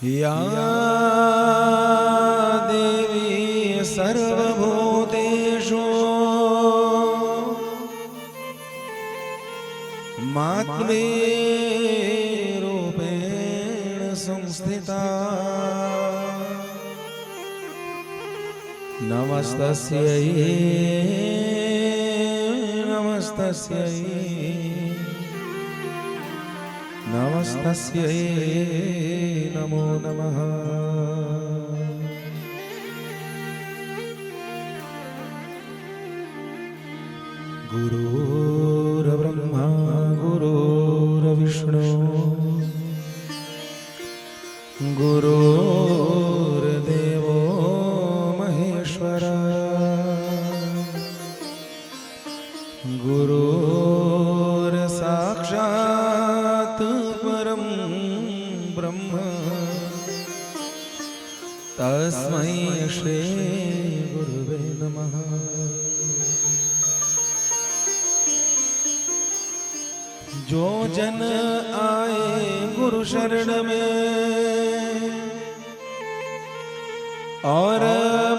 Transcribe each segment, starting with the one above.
या देवी सर्वभूतेषु मातृरूपेण संस्थिता नमस्तस्यै नमस्तस्यै नमस्तस्यै नमो नमः। गुरुर्ब्रह्मा गुरुर्विष्णु गुरुर्देवो महेश्वरा गुरुर्साक्षात् परं ब्रह्म तस्मै श्री गुरुवे नमः। जो जन आए गुरु शरण में और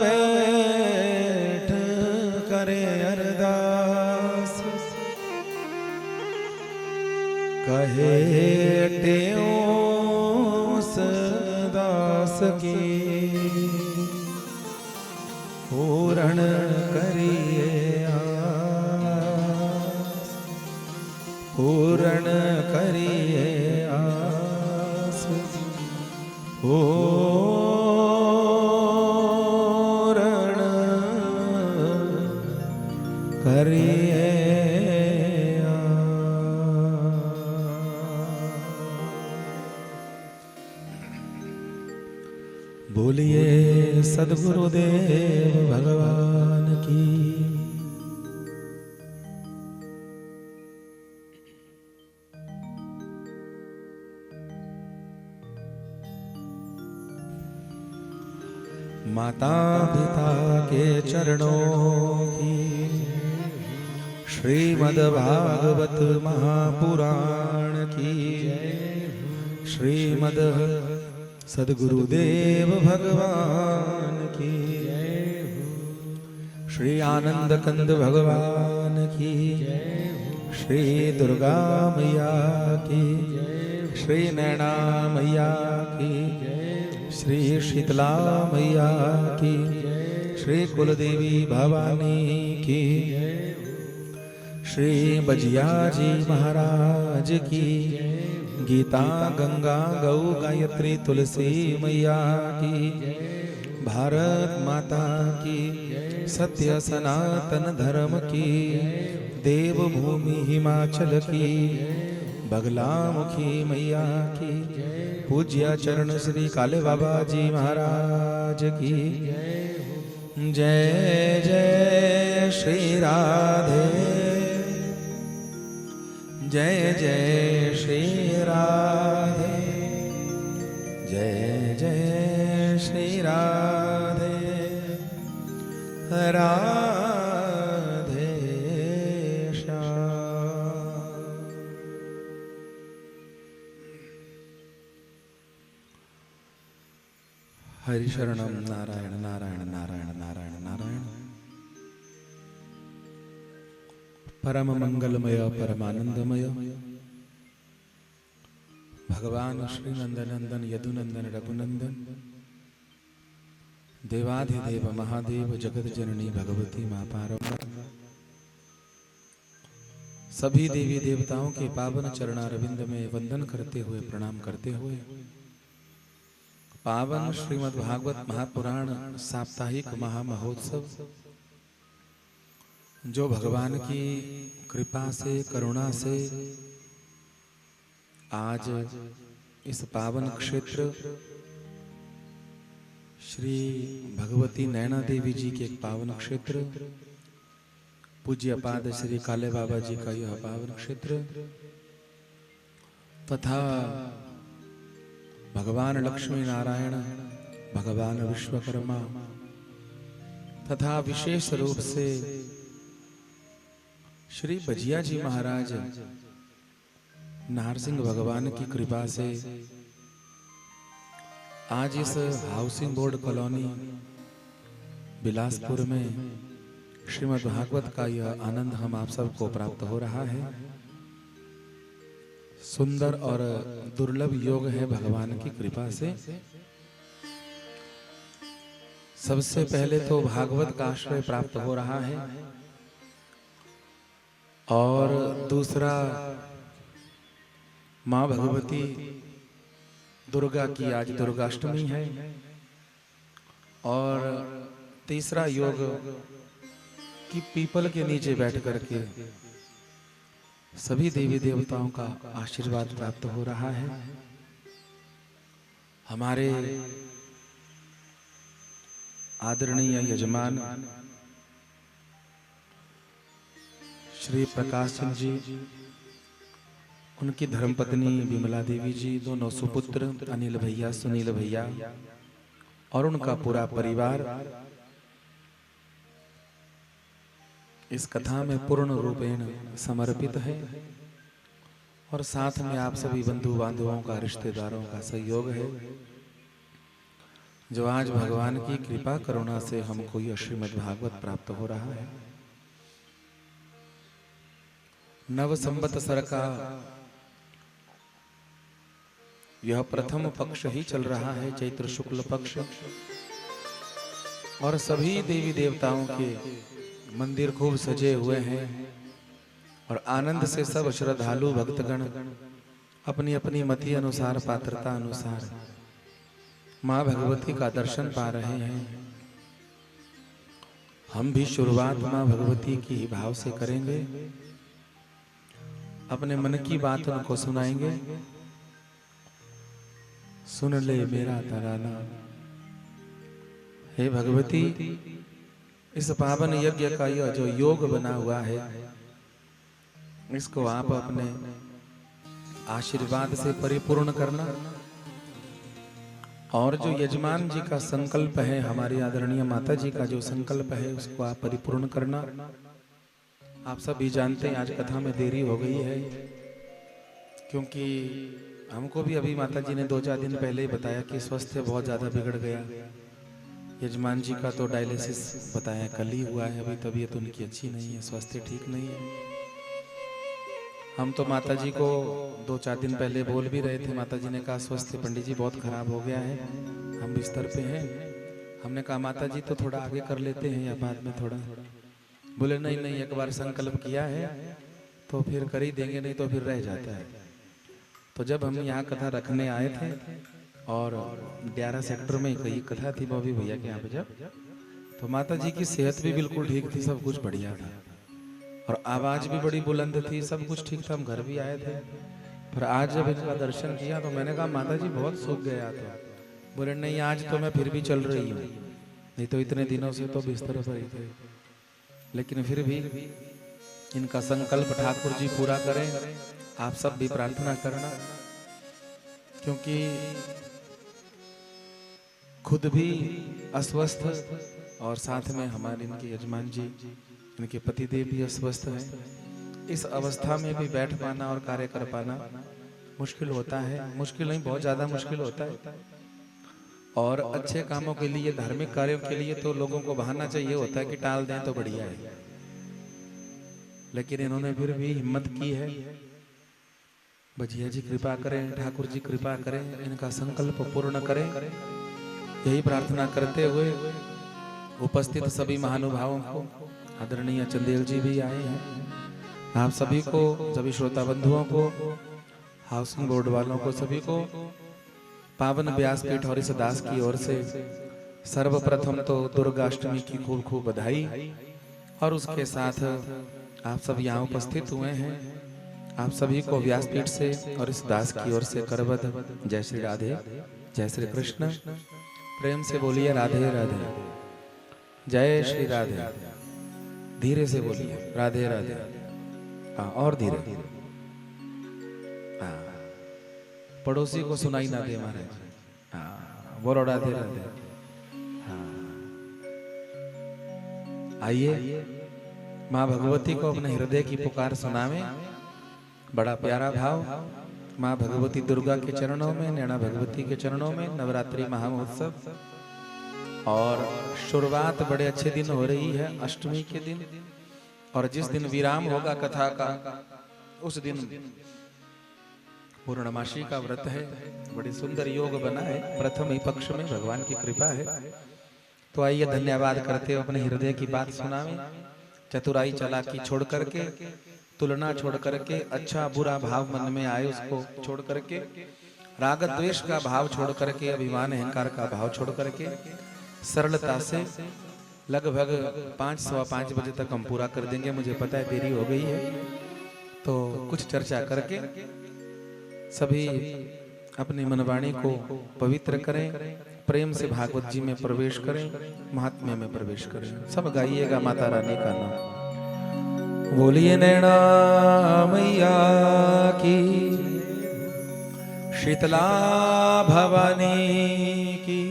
बैठ करे अरदास कहे टेओ उस दास की पूर्ण करिए आस पूर्ण करिए आस पूर्ण करिए बोलिए सद्गुरुदेव भगवान की। माता पिता के चरणों की श्रीमद् भागवत महापुराण की श्रीमद् सद्गुरुदेव भगवान की श्री आनंद कंद भगवान की श्री दुर्गा मैया की श्री नैना मैया की श्री शीतला मैया की श्री कुलदेवी भवानी की श्री बजिया जी महाराज की गीता गंगा गौ गायत्री तुलसी मैया की भारत माता की सत्य सनातन धर्म की देवभूमि हिमाचल की बगलामुखी मैया की पूज्य चरण श्री काले बाबा जी महाराज की जय जय श्री राधे जय जय श्री राधे जय जय श्री राधे राधे श्याम। हरि शरणम नारायण नारायण नारायण नारायण नारायण। परम मंगलमय परमानंदमय भगवान श्री नंदनंदन यदुनंदन रघुनंदन देवाधिदेव महादेव जगत जननी भगवती मां पार्वती सभी देवी देवताओं के पावन चरणारविंद में वंदन करते हुए प्रणाम करते हुए पावन श्रीमद् भागवत महापुराण साप्ताहिक महामहोत्सव जो भगवान की कृपा से करुणा से आज इस पावन क्षेत्र श्री भगवती नैना देवी जी के एक पावन क्षेत्र पूज्य पाद श्री काले बाबा जी का यह पावन क्षेत्र तथा भगवान लक्ष्मी नारायण भगवान विश्वकर्मा तथा विशेष रूप से श्री बजिया जी महाराज नारसिंह भगवान की कृपा से आज इस हाउसिंग बोर्ड कॉलोनी बिलासपुर में श्रीमद् भागवत का यह आनंद हम आप सबको प्राप्त हो रहा है। सुंदर और दुर्लभ योग है भगवान की कृपा से। सबसे पहले तो भागवत का आश्रय प्राप्त हो रहा है और दूसरा माँ भगवती दुर्गा की आज दुर्गाष्टमी है और तीसरा योग कि पीपल के नीचे बैठ करके सभी देवी देवताओं का आशीर्वाद प्राप्त हो रहा है। हमारे आदरणीय यजमान श्री प्रकाश सिंह जी, उनकी धर्मपत्नी विमला देवी जी, दोनों सुपुत्र अनिल भैया, सुनील भैया और उनका पूरा परिवार इस कथा में पूर्ण रूपेण समर्पित है और साथ में आप सभी बंधु बांधवों का, रिश्तेदारों का सहयोग है, जो आज भगवान की कृपा करुणा से हमको यह श्रीमद् भागवत प्राप्त हो रहा है। नव संवत्सर का यह प्रथम पक्ष ही चल रहा है, चैत्र शुक्ल पक्ष, और सभी देवी देवताओं के मंदिर खूब सजे हुए हैं और आनंद से सब श्रद्धालु भक्तगण अपनी अपनी मति अनुसार, पात्रता अनुसार माँ भगवती का दर्शन पा रहे हैं। हम भी शुरुआत माँ भगवती की भाव से करेंगे, अपने मन की बात उनको सुनाएंगे। सुन ले मेरा तराना, हे भगवती, इस पावन यज्ञ का यह जो योग बना हुआ है, इसको आप अपने आशीर्वाद से परिपूर्ण करना और जो यजमान जी का संकल्प है, हमारी आदरणीय माता जी का जो संकल्प है, उसको आप परिपूर्ण करना। आप सब भी जानते हैं आज कथा में देरी हो गई है, क्योंकि हमको भी अभी माता जी ने 2-4 दिन पहले ही बताया कि स्वास्थ्य बहुत ज़्यादा बिगड़ गया। यजमान जी का तो डायलिसिस बताया कल ही हुआ है, अभी तबीयत उनकी अच्छी नहीं है, स्वास्थ्य ठीक नहीं है। हम तो माता जी को 2-4 दिन पहले बोल भी रहे थे, माता जी ने कहा स्वास्थ्य पंडित जी बहुत खराब हो गया है, हम बिस्तर पे हैं। हमने कहा माता जी तो थोड़ा आगे कर लेते हैं या बाद में थोड़ा, बोले नहीं नहीं, एक बार संकल्प किया है तो फिर कर ही देंगे, नहीं तो फिर रह जाता है। तो जब हम यहाँ कथा रखने आए थे और 11 सेक्टर में कई कथा थी बॉबी भैया के यहाँ पे, जब तो माता जी की सेहत भी बिल्कुल ठीक थी, सब कुछ बढ़िया था और आवाज भी बड़ी बुलंद थी, सब कुछ ठीक था। हम घर भी आए थे, फिर आज जब इनका दर्शन किया तो मैंने कहा माता जी बहुत सूख गया था। बोले नहीं, आज तो मैं फिर भी चल रही हूँ, नहीं तो इतने दिनों से तो बिस्तर पर ही थे। लेकिन फिर भी इनका संकल्प ठाकुर जी पूरा करें, आप सब भी प्रार्थना करना, क्योंकि खुद भी अस्वस्थ और साथ में हमारे इनके यजमान जी, इनके पतिदेव भी अस्वस्थ हैं। इस अवस्था में भी बैठ पाना और कार्य कर पाना मुश्किल होता है, मुश्किल नहीं, बहुत ज्यादा मुश्किल होता है। और अच्छे कामों के लिए, धार्मिक कार्यों के लिए तो लोगों को बहाना चाहिए होता है कि टाल दें तो बढ़िया है, लेकिन इन्होंने फिर भी हिम्मत की है। भजिया जी कृपा करें, ठाकुर जी कृपा करें, इनका संकल्प पूर्ण करें, यही प्रार्थना करते हुए उपस्थित सभी महानुभावों को, आदरणीय चंदेल जी भी आए हैं, आप सभी को, सभी श्रोता बंधुओं को, हाउसिंग बोर्ड वालों को, सभी को पावन व्यासपीठ और इस दास की ओर से सर्वप्रथम तो दुर्गाष्टमी की खूब खूब बधाई, और उसके साथ आप सब यहाँ उपस्थित हुए हैं, आप सभी को व्यासपीठ से और इस दास की ओर से करबद्ध जय श्री राधे, जय श्री कृष्ण। प्रेम से बोलिए राधे राधे, जय श्री राधे। धीरे से बोलिए राधे राधे, हाँ और धीरे, हाँ, पड़ोसी को सुनाई ना दे महाराज, हाँ बोलो राधे राधे। हाँ, आइए माँ भगवती को अपने हृदय की पुकार सुनावे, बड़ा प्यारा भाव माँ भगवती दुर्गा के चरणों में, नैना भगवती के चरणों में नवरात्रि महामहोत्सव। और शुरुआत बड़े अच्छे दिन हो रही है, अष्टमी के दिन। और जिस दिन विराम होगा कथा का, उस दिन पूर्णमासी का व्रत है। बड़ी सुंदर योग बना है, प्रथम ही पक्ष में भगवान की कृपा है। तो आइए धन्यवाद करते हो, अपने हृदय की बात सुनावे। चतुराई चालाकी छोड़ करके, तुलना छोड़ करके, अच्छा बुरा भाव मन में आए उसको छोड़ करके, राग द्वेष का भाव छोड़ करके, अभिमान अहंकार का भाव छोड़ करके, सरलता से लगभग 5:15 बजे तक हम पूरा कर देंगे। मुझे पता है देरी हो गई है, तो कुछ चर्चा करके सभी अपनी मनवाणी को पवित्र करें, प्रेम से भागवत जी में प्रवेश करें, महात्म्य में प्रवेश करें। सब गाइएगा माता रानी का नाम। बोलिए नैना मैया की, शीतला भवानी की,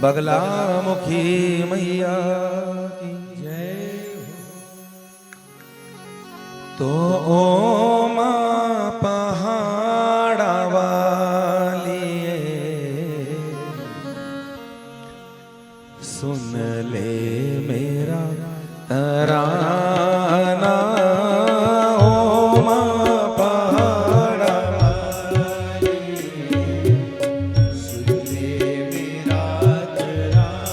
बगला मुखी मैया की जय। तो ओ मां पहाड़ा वाली सुन ले मेरा तराना, ओ मां पहाड़ा वाली सुन ले मेरा तराना,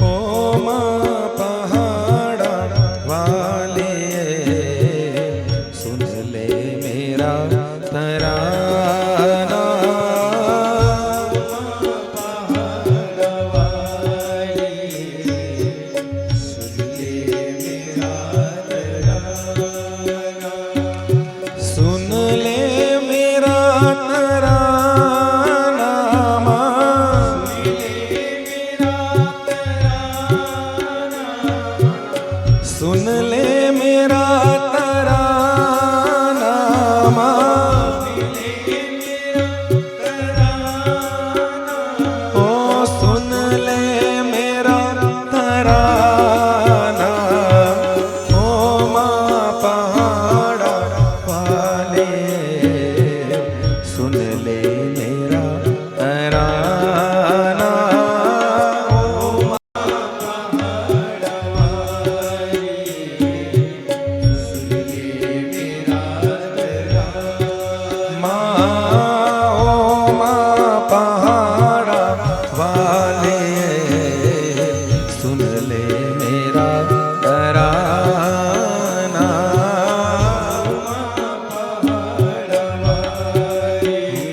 ओ मां पहाड़ा वाली सुन ले मेरा तराना। सुन ले मेरा तराना माँ, ओ सुन ले मेरा तराना, ओ माँ पहाड़ा वाले सुन ले मेरा तराना।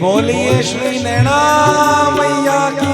बोलिए श्री नैना मैया की।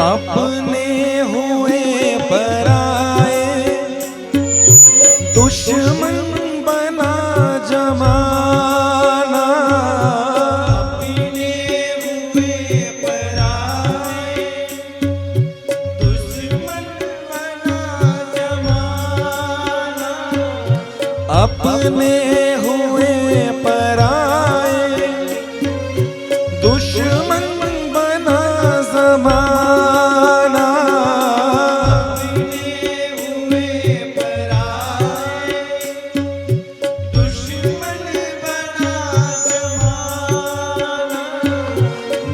अपने हुए पराए दुश्मन बना जमाना, अपने हुए पराए दुश्मन बना जमाना, अपने हुए पराए दुश्मन बना जमाना,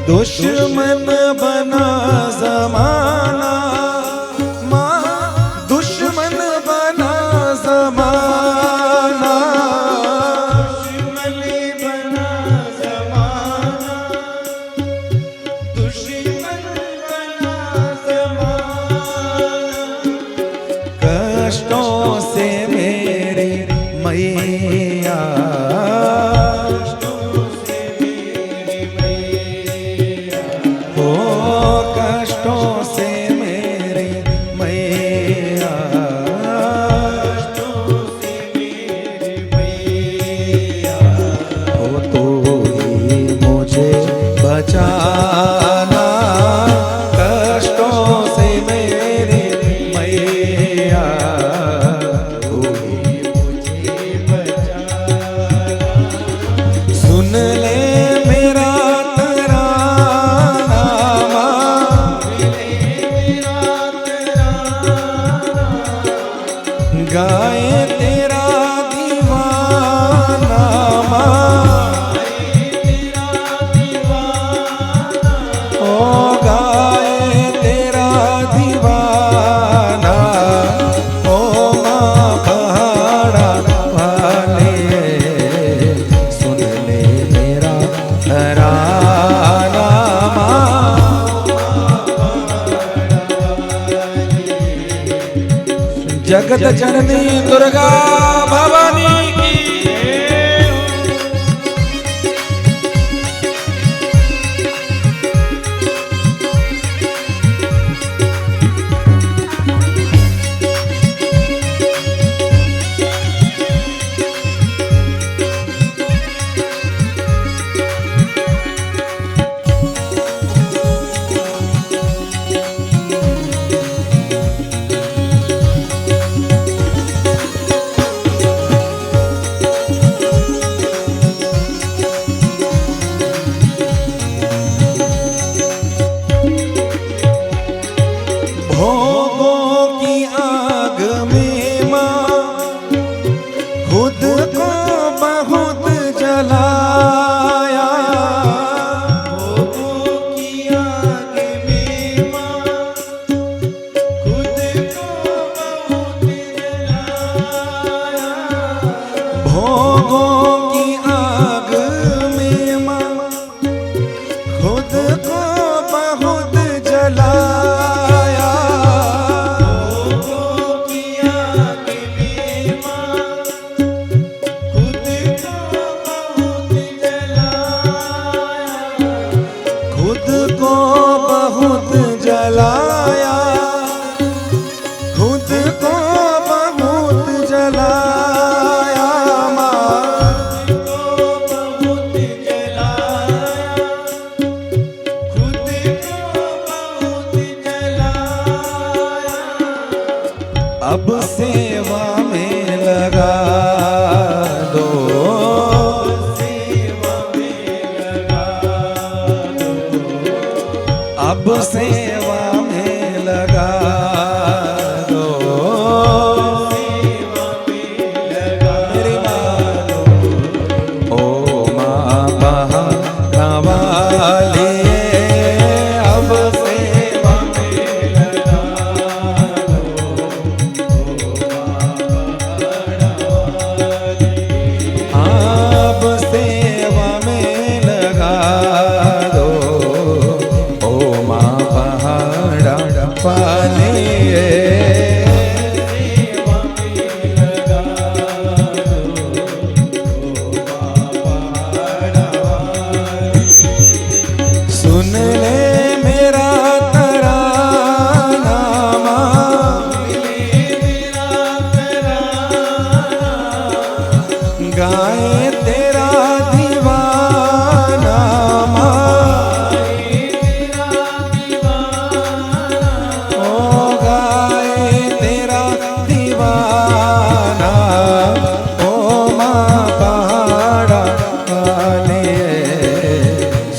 दुश्मन बना जमाना माँ, दुश्मन बना जमाना, दुश्मन बना जमाना, दुश्मन बना जमाना। कष्टों से मेरी मैया कष्टों से मेरी मैया, हो तो ही मुझे बचाना कष्टों से मेरी मैया, हो ही मुझे बचाना। सुन ले मेरा तराना, गाए तेरा दीवाना, ओ गाए तेरा दीवाना, ओ माँ पहाड़ा वाले सुन ले मेरा तराना, जगत जननी दुर्गा भवानी की। भोगों की आग में माँ खुद को बहुत जलाया, भोगों की आग में माँ खुद को बहुत जलाया, भोगों की आग में माँ खुद को बहुत जलाया, खुद को बहुत जलाया, खुद को बहुत जलाया, माँ को बहुत जलाया, खुद को बहुत जलाया। अब सेवा में लगा दो, अब सेवा में लगा दो, मेरी माँ ओ माँ पहाड़ा वाली, अब सेवा में लगा दो, ओ माँ पहाड़ा वाली, अब सेवा में लगा दो, ओ माँ पहाड़ा वाली, सुन ले मेरा तराना, गाए तेरा दीवाना, ओ गाए तेरा दीवाना, ओ माँ पहाड़ा वाले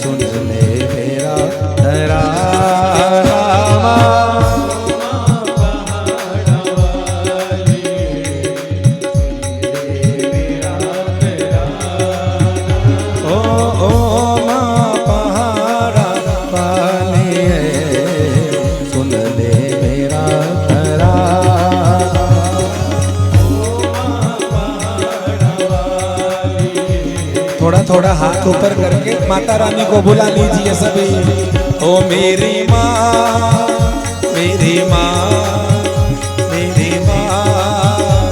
सुन ले मेरा तराना, ओ माँ पहाड़ा वाले सुन ले मेरा तराना। थोड़ा थोड़ा हाथ ऊपर करके माता रानी को बुला लीजिए सभी। ओ मेरी माँ, मेरी माँ, मेरी माँ,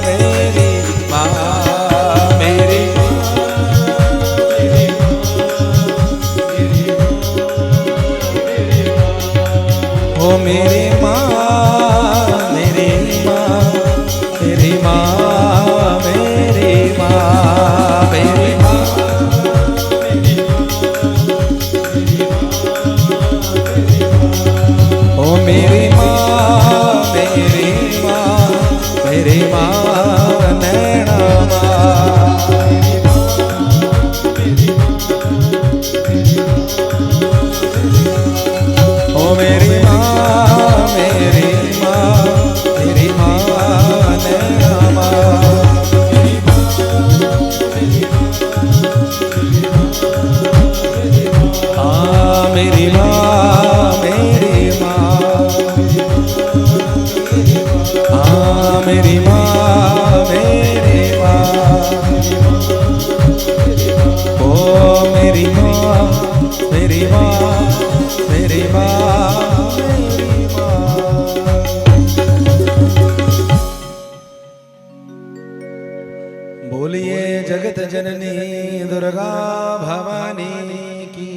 मेरी माँ, मेरी ओ मेरी माँ, मेरी माँ, मेरी माँ, मेरी माँ, मेरी माँ, ओ मेरी माँ, मेरी माँ, मेरी माँ नैना माँ, ओ मेरी माँ, मेरी माँ, मेरी माँ नैना माँ, हाँ मेरी माँ, मेरी माँ, हाँ मेरी माँ, मेरी माँ, ओ मेरी माँ, मेरी माँ, मेरी माँ, मेरी माँ। बोलिए जगत जननी दुर्गा भवानी की,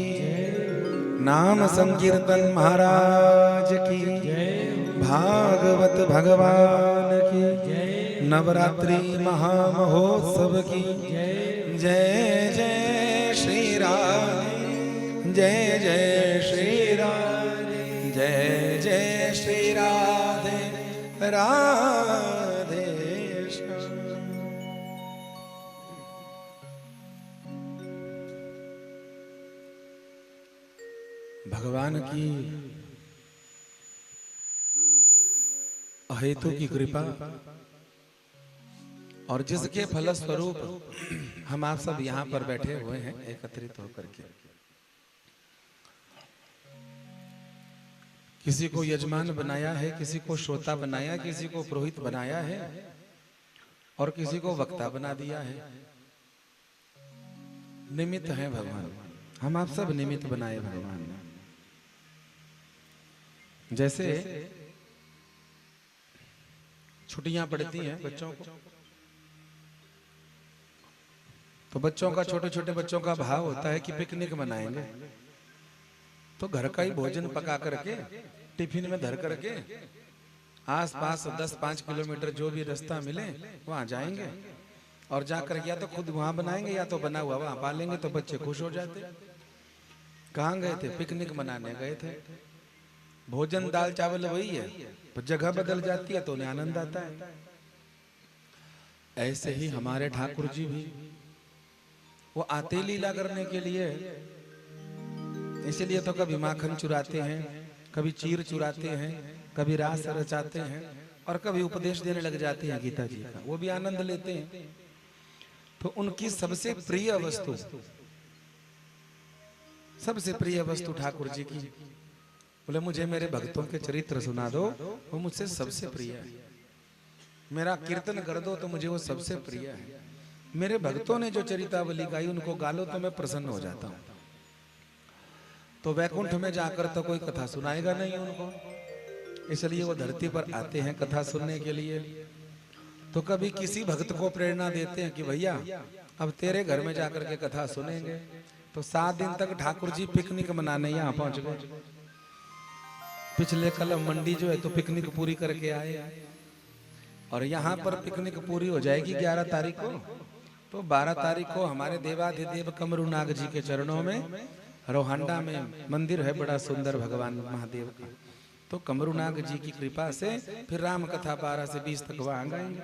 नाम संकीर्तन महाराज की, भागवत भगवान की, नवरात्रि महामहोत्सव की जय जय श्री राम, जय जय श्री राम, जय जय श्री राधे राधे श्याम। भगवान की अहेतु की कृपा और जिसके फलस्वरूप हम आप सब यहाँ पर बैठे हुए हैं एकत्रित होकर के, किसी को यजमान बनाया है, किसी को श्रोता बनाया, किसी को पुरोहित बनाया है और किसी को वक्ता बना दिया है। निमित्त है भगवान, हम आप सब निमित्त बनाए भगवान ने। जैसे छुट्टियां पड़ती हैं बच्चों को, तो बच्चों का, छोटे छोटे बच्चों का भाव होता है कि पिकनिक मनाएंगे, तो घर का ही भोजन पका करके टिफिन में धर करके आस पास 10-5 किलोमीटर जो भी रास्ता मिले वहां जाएंगे और जाकर या तो खुद वहां बनाएंगे या तो बना हुआ वहां पालेंगे, तो बच्चे खुश हो जाते। कहाँ गए थे? पिकनिक मनाने गए थे। भोजन दाल चावल वही है, पर जगह बदल जाती है तो उन्हें आनंद आता है। ऐसे ही हमारे ठाकुर जी भी वो आते लीला करने के लिए, इसलिए तो कभी माखन चुराते हैं, कभी चीर चुराते हैं, कभी रास रचाते हैं और कभी उपदेश देने लग जाते हैं गीता जी का, वो भी आनंद लेते हैं। तो उनकी सबसे प्रिय वस्तु, सबसे प्रिय वस्तु ठाकुर जी की, बोले मुझे मेरे भक्तों के चरित्र सुना दो, वो मुझसे सबसे प्रिय है। मेरा कीर्तन कर दो तो मुझे वो सबसे प्रिय है। मेरे भक्तों ने जो चरितावली गाई उनको गालो तो मैं प्रसन्न हो जाता हूँ। तो वैकुंठ में जाकर तो कोई कथा सुनाएगा नहीं उनको, इसलिए वो धरती पर आते हैं कथा सुनने के लिए। तो कभी किसी भक्त को प्रेरणा देते हैं कि भैया अब तेरे घर में जाकर के कथा सुनेंगे। तो 7 दिन तक ठाकुर जी पिकनिक मनाने यहाँ पहुंच गए। पिछले कल मंडी जो है तो पिकनिक पूरी करके आए और यहाँ पर पिकनिक पूरी हो जाएगी 11 तारीख को। तो 12 तारीख को हमारे देवाधिदेव कमरुनाग जी के चरणों में रोहांडा में मंदिर है बड़ा सुंदर भगवान महादेव का। तो कमरुनाग जी की कृपा से फिर राम कथा 12 से 20 तक वहां गाएंगे।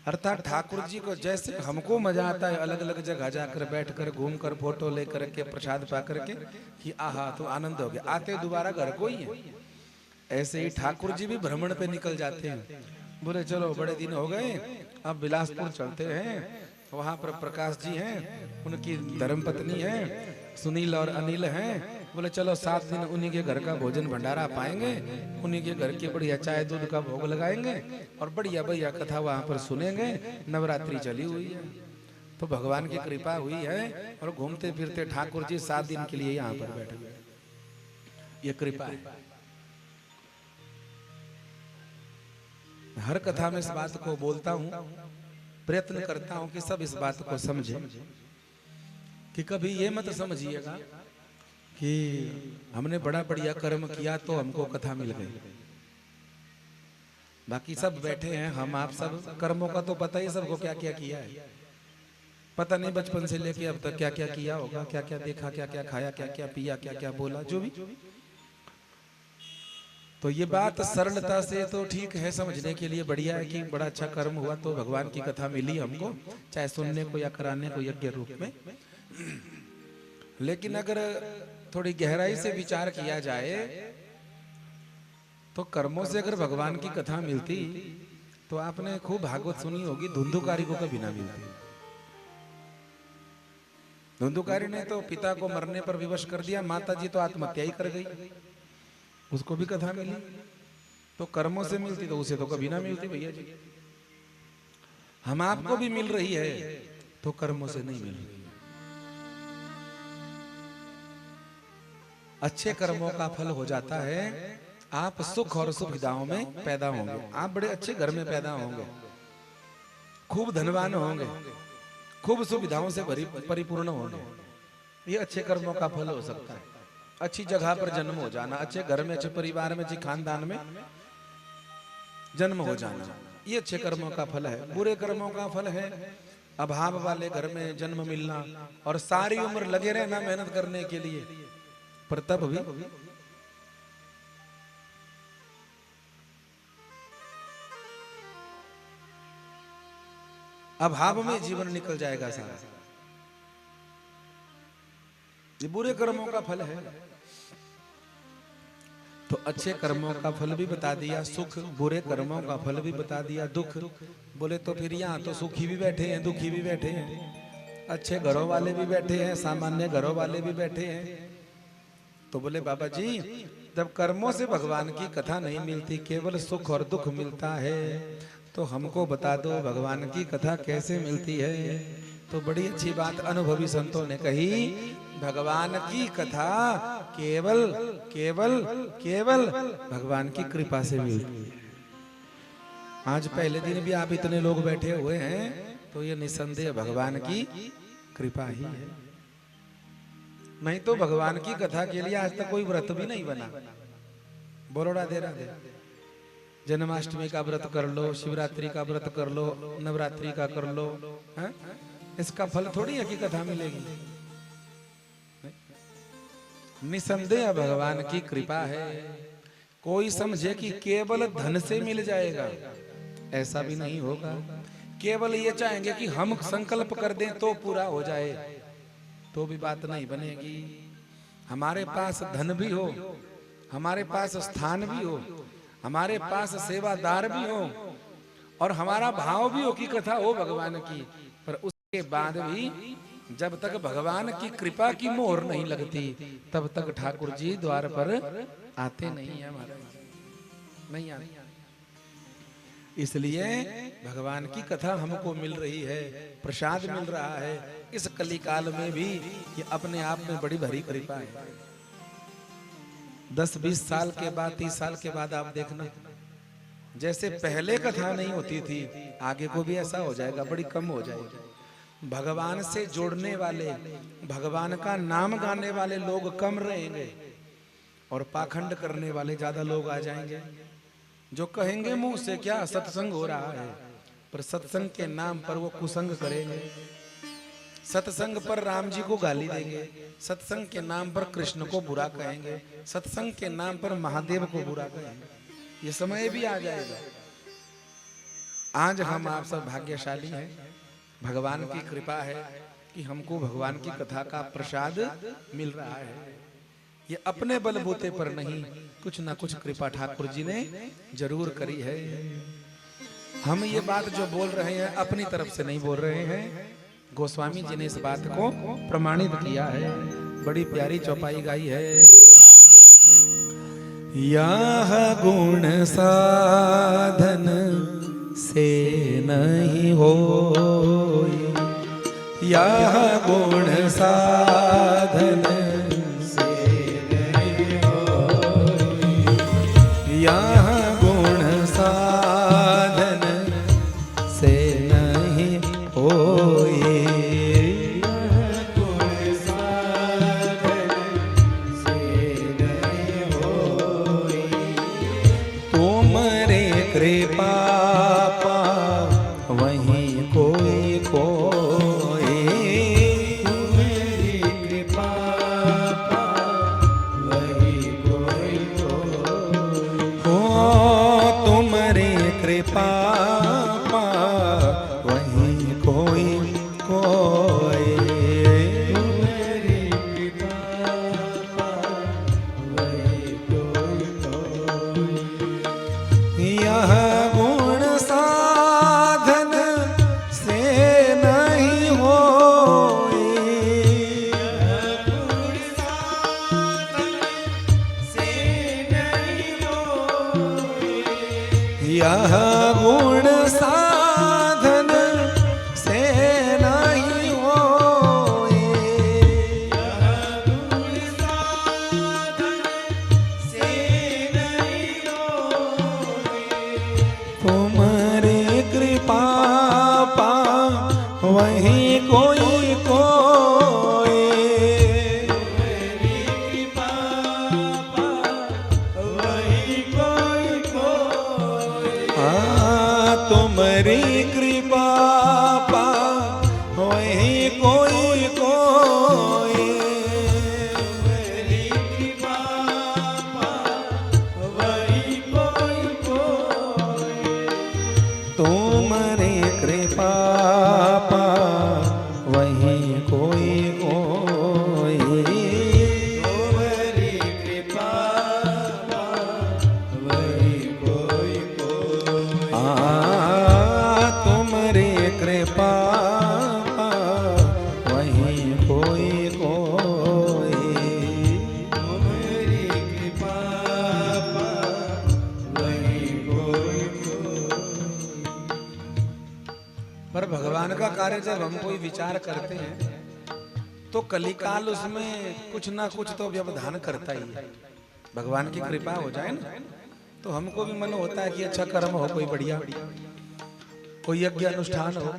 अर्थात ठाकुर जी को जैसे हमको मजा आता है अलग अलग जगह जाकर बैठकर घूमकर फोटो लेकर के प्रसाद पा करके कि आहा तो आनंद हो गया, आते दोबारा घर को ही है, ऐसे ही ठाकुर जी भी भ्रमण पे निकल जाते हैं। बोले चलो बड़े दिन हो गए, अब बिलासपुर चलते हैं, वहां पर प्रकाश जी हैं, उनकी धर्मपत्नी है, सुनील और अनिल हैं। बोले चलो 7 दिन उन्हीं के घर का भोजन भंडारा पाएंगे, उन्हीं के घर के बढ़िया चाय दूध का भोग लगाएंगे और बढ़िया बढ़िया कथा वहां पर सुनेंगे। नवरात्रि चली हुई है तो भगवान की कृपा हुई है और घूमते फिरते ठाकुर जी 7 दिन के लिए यहाँ पर बैठे गए। ये कृपा है। हर कथा में इस बात को बोलता हूँ, प्रयत्न करता हूँ कि सब इस बात को समझे कि कभी ये मत समझिएगा कि हमने बड़ा बढ़िया कर्म किया तो हमको कथा मिल गई। बाकी सब बैठे हैं, हम आप सब कर्मों का तो पता ही सबको क्या क्या किया है। पता नहीं बचपन से लेके अब तक क्या क्या किया होगा, क्या क्या देखा, क्या क्या खाया, क्या क्या पिया, क्या क्या बोला, जो भी। तो ये बात सरलता से तो ठीक है, समझने के लिए बढ़िया है कि बड़ा अच्छा कर्म हुआ तो भगवान की कथा मिली हमको, चाहे सुनने को या कराने को यज्ञ रूप में। लेकिन अगर थोड़ी गहराई से विचार किया जाए तो कर्मों से अगर भगवान की कथा मिलती तो आपने खूब भागवत सुनी होगी, धुंधुकारी को कभी ना मिलती। धुंधुकारी ने तो पिता को मरने पर विवश कर दिया, माता जी तो आत्महत्या ही कर गई, उसको भी कथा मिली। तो कर्मों से मिलती तो उसे तो कभी ना मिलती भैया जी। हम आपको भी मिल रही है तो कर्मों से नहीं मिल रही। अच्छे कर्मों का फल हो जाता है, आप सुख और सुविधाओं में पैदा होंगे, आप बड़े अच्छे घर में पैदा होंगे, खूब धनवान होंगे, खूब सुविधाओं से परिपूर्ण होंगे। ये अच्छे कर्मों का फल हो सकता है। अच्छी जगह पर जन्म हो जाना, अच्छे घर में, अच्छे परिवार में, अच्छे खानदान में जन्म हो जाना, ये अच्छे कर्मों का फल है। बुरे कर्मों का फल है अभाव वाले घर में जन्म मिलना और सारी उम्र लगे रहना मेहनत करने के लिए, पर तब भी अभाव में जीवन निकल जाएगा सारा। ये बुरे कर्मों का फल है। तो अच्छे कर्मों का फल भी बता दिया, सुख, बुरे कर्मों का फल भी बता दिया, दुख। बोले तो फिर यहाँ तो सुखी भी बैठे हैं, दुखी भी बैठे हैं, अच्छे घरों वाले भी बैठे हैं, सामान्य घरों वाले भी बैठे हैं। तो बोले बाबा जी, जब कर्मों से भगवान की कथा नहीं मिलती, केवल सुख और दुख मिलता है, तो हमको बता दो भगवान की कथा कैसे मिलती है। तो बड़ी अच्छी बात अनुभवी संतों ने कही, भगवान की कथा केवल केवल केवल भगवान की कृपा से मिलती है। आज पहले दिन भी आप इतने लोग बैठे हुए हैं तो ये निसंदेह भगवान की कृपा ही है। नहीं तो भगवान की कथा के लिए आज तक कोई व्रत भी नहीं बना। बोलो राधे राधे। जन्माष्टमी का व्रत कर लो, शिवरात्रि का व्रत कर लो, नवरात्रि का कर लो, है? इसका फल थोड़ी है कि कथा मिलेगी। निसंदेह भगवान की कृपा है। कोई समझे कि केवल धन से मिल जाएगा, ऐसा भी नहीं होगा। केवल ये चाहेंगे कि हम संकल्प कर दें तो पूरा हो जाए, तो भी बात नहीं बनेगी। हमारे पास धन भी हो, हमारे पास स्थान भी हो, हमारे पास सेवादार भी हो और हमारा भाव भी हो कि कथा हो भगवान की, पर उसके बाद भी जब तक भगवान की कृपा की मोहर नहीं लगती तब तक ठाकुर जी द्वार पर आते नहीं है, महाराज नहीं आते। इसलिए भगवान की कथा हमको मिल रही है, प्रसाद मिल रहा है इस कलिकाल में भी, ये अपने आप में बड़ी भरी कृपा है। 10-20 साल के बाद, 30 साल के बाद आप देखना, जैसे पहले कथा नहीं होती थी, आगे को भी ऐसा हो जाएगा, बड़ी कम हो जाएगी। भगवान से जोड़ने वाले, भगवान का नाम गाने वाले लोग कम रहेंगे और पाखंड करने वाले ज्यादा लोग आ जाएंगे, जो कहेंगे मुंह से क्या सत्संग हो रहा है, पर सत्संग के नाम पर वो कुसंग करेंगे। सत्संग पर राम जी को गाली देंगे, सत्संग के नाम पर कृष्ण को बुरा कहेंगे, सत्संग के नाम पर महादेव को बुरा कहेंगे। ये समय भी आ जाएगा। आज हम आप सब भाग्यशाली हैं, भगवान की कृपा है कि हमको भगवान की कथा का प्रसाद मिल रहा है। ये अपने बलबूते पर नहीं, कुछ ना कुछ कृपा ठाकुर जी ने जरूर करी है। हम ये बात जो बोल रहे हैं अपनी तरफ से नहीं बोल रहे हैं, गोस्वामी जी ने इस बात को प्रमाणित किया है। बड़ी प्यारी चौपाई गाई है। यह गुण साधन से नहीं हो, यह गुण साधन से नहीं हो, यह गुण साधन से नहीं होए, यह गुण साधन कृपा वहीं कोई कोई, तुम्हारी कृपा वहीं कोई कोई, हो तुम्हारी कृपा वहीं कोई कोई, तुम्हारी कृपा वहीं कोई कोई। यह गुण साधन से नहीं होई, गुण साधन से नहीं होई, यह गुण साधन से नहीं होई, गुण साधन से नहीं होई, तुम्हारी कृपा पा वहीं कोई कोई, तुम्हारी कृपा वहीं कोई कोई, तुम्हारी कृपा पा वहीं कोई कोई, तुम्हारी कृपा वहीं कोई कोई, तुम्हारी कृपा पा वहीं कोई कोई, तुम्हारी कृपा वहीं कोई कोई, तुम्हारी कृपा पा वहीं कोई कोई, तुम्हारी कृपा वहीं कोई कोई। पर भगवान का कार्य जब हम कोई विचार करते हैं तो कलिकाल उसमें कुछ ना कुछ तो व्यवधान करता ही है। भगवान की कृपा हो जाए ना तो हमको भी मन होता है कि अच्छा कर्म हो, कोई बढ़िया कोई यज्ञ अनुष्ठान हो।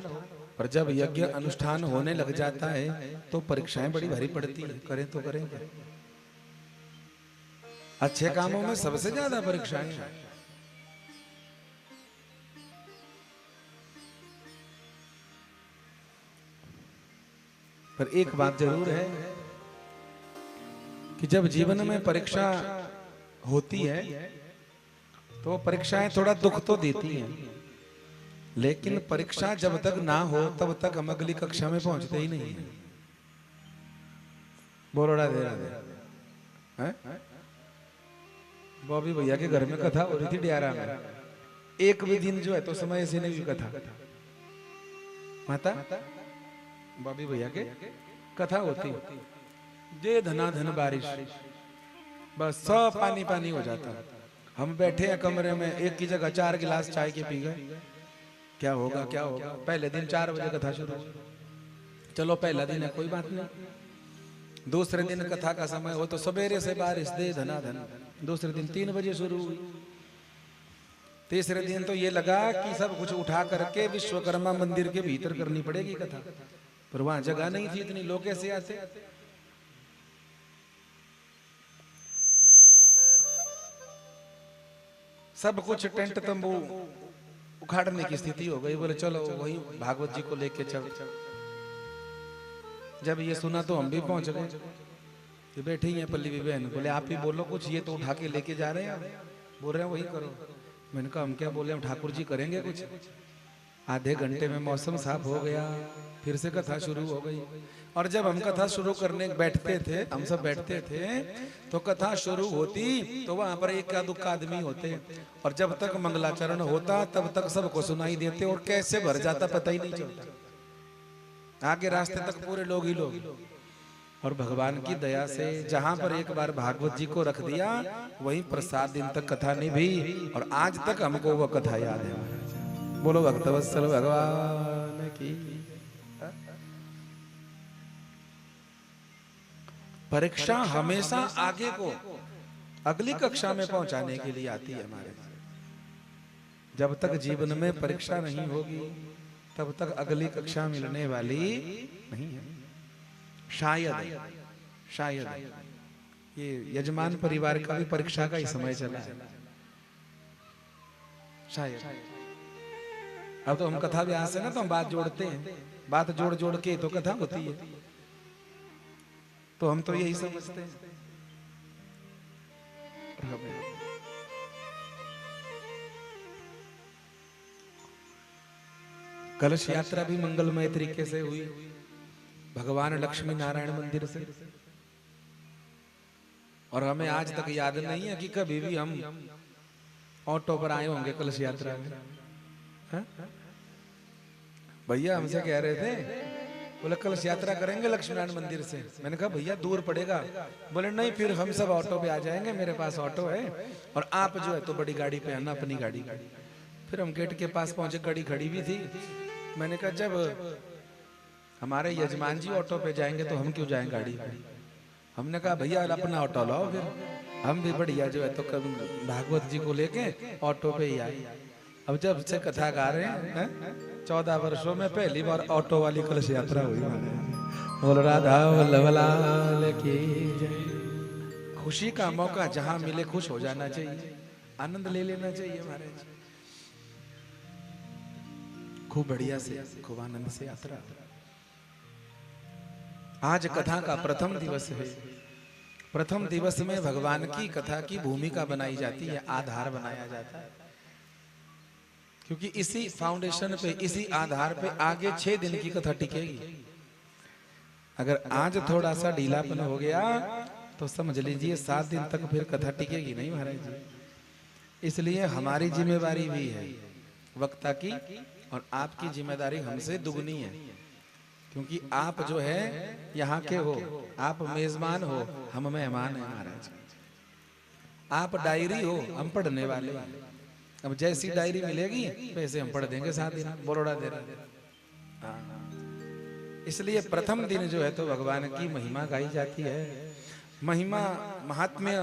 पर जब यज्ञ अनुष्ठान होने लग जाता है तो परीक्षाएं बड़ी भारी पड़ती है। करें तो करें क्या? अच्छे कामों में सबसे ज्यादा परीक्षाएं हैं। पर एक बात जरूर है कि जब जीवन में परीक्षा होती है तो परीक्षाएं थोड़ा दुख तो देती हैं, लेकिन परीक्षा जब तक ना हो तब तक हम अगली कक्षा में पहुंचते ही नहीं है। बोलो राधे राधे। हैं? बॉबी भैया के घर में कथा हो रही थी डियारा में। एक भी दिन जो है तो समय से नहीं हुई कथा। माता बॉबी भैया के कथा होती, जे धनाधन बारिश, बस सब पानी पानी हो जाता। हम बैठे हैं कमरे में, एक की जगह 4 गिलास चाय के पी गए। क्या होगा क्या होगा? पहले दिन 4 बजे कथा शुरू, चलो पहला दिन है कोई बात नहीं। दूसरे दिन कथा का समय हो तो सवेरे से बारिश दे धनाधन। दूसरे दिन 3 बजे शुरू हुई। तीसरे दिन तो ये लगा कि सब कुछ उठा करके विश्वकर्मा मंदिर के भीतर करनी पड़ेगी कथा, पर वहां जगह नहीं थी, इतनी लोग कैसे आते? सब कुछ टेंट तंबू उखाड़ने की स्थिति हो गई। बोले चलो वही भागवत जी को लेके चल। जब ये सुना तो हम भी पहुंच गए। ये बैठे ही हैं पल्ली बहन, बोले आप ही बोलो कुछ, ये तो उठा के लेके जा रहे हैं, बोल रहे हैं वही करो। मैंने कहा हम क्या बोले, हम ठाकुर जी करेंगे कुछ। आधे घंटे में मौसम साफ हो गया, फिर से कथा शुरू हो गई। और जब हम कथा शुरू करने बैठते थे, हम सब बैठते थे, तो कथा शुरू होती तो वहां पर एक का दुक्का आदमी होते, और जब तक मंगलाचरण होता तब तक सबको सुनाई देते, और कैसे भर जाता पता ही नहीं चलता। आगे रास्ते तक पूरे लोग ही लोग। और भगवान की दया से जहां पर एक बार भागवत जी को रख दिया, वहीं पर 7 दिन तक कथा निभी, और आज तक हमको वो कथा याद है। बोलो भक्तवत्सल भगवान की। परीक्षा हमेशा आगे को अगली कक्षा में पहुंचाने के लिए आती है हमारे। जब तक जीवन में परीक्षा नहीं होगी तब तक अगली कक्षा मिलने वाली नहीं है। शायद ये यजमान परिवार का भी परीक्षा का ही समय चला है। शायद। अब तो हम कथा व्यास है ना, तो हम बात जोड़ते हैं, बात जोड़ जोड़ के तो कथा होती है, तो हम तो यही समझते हैं। कलश यात्रा भी मंगलमय तरीके से हुई भगवान लक्ष्मी नारायण मंदिर से, और हमें आज तक याद नहीं है कि कभी भी हम ऑटो पर आए होंगे कलश यात्रा में। हाँ? भैया हमसे कह रहे थे, बोले कलश यात्रा करेंगे लक्ष्मी नारायण मंदिर से। मैंने कहा भैया दूर पड़ेगा। बोले नहीं, फिर हम सब ऑटो पे आ जाएंगे, मेरे पास ऑटो है, और आप जो है तो बड़ी गाड़ी पे आना, अपनी गाड़ी। फिर हम गेट के पास पहुंचे, गाड़ी खड़ी भी थी। मैंने कहा जब हमारे यजमान जी ऑटो पे जाएंगे तो हम क्यों जाएं गाड़ी पे। हमने कहा भैया अपना ऑटो लाओ, फिर हम भी बढ़िया जो है तो कभी भागवत जी को लेके ऑटो पे ही आए। अब जब से कथा गा रहे हैं 14 वर्षों में पहली बार ऑटो वाली कलश यात्रा हुई। बोल राधा वल्लभ लाल की जय। खुशी का मौका जहां मिले खुश हो जाना चाहिए, आनंद ले लेना चाहिए महाराज। खूब बढ़िया से, खूब आनंद से यात्रा। आज कथा का प्रथम दिवस है। प्रथम दिवस में भगवान की कथा की भूमिका बनाई जाती है, आधार बनाया जाता है, क्योंकि इसी फाउंडेशन पे, इसी आधार पे आगे 6 दिन की कथा टिकेगी। अगर आज थोड़ा सा ढीलापन हो गया तो समझ लीजिए 7 दिन तक फिर कथा टिकेगी नहीं महाराज जी। इसलिए हमारी जिम्मेवारी भी है वक्ता की, और आपकी जिम्मेदारी हमसे दुगनी है, क्योंकि आप जो है यहाँ के हो, आप मेजबान हो, हम मेहमान हैं महाराज। आप डायरी हो, हम पढ़ने वाले। अब जैसी डायरी मिलेगी वैसे हम पढ़ देंगे 7 दिन, बरोड़ा दे रहे। इसलिए प्रथम दिन जो है तो भगवान की महिमा गाई जाती है। महिमा महात्म्य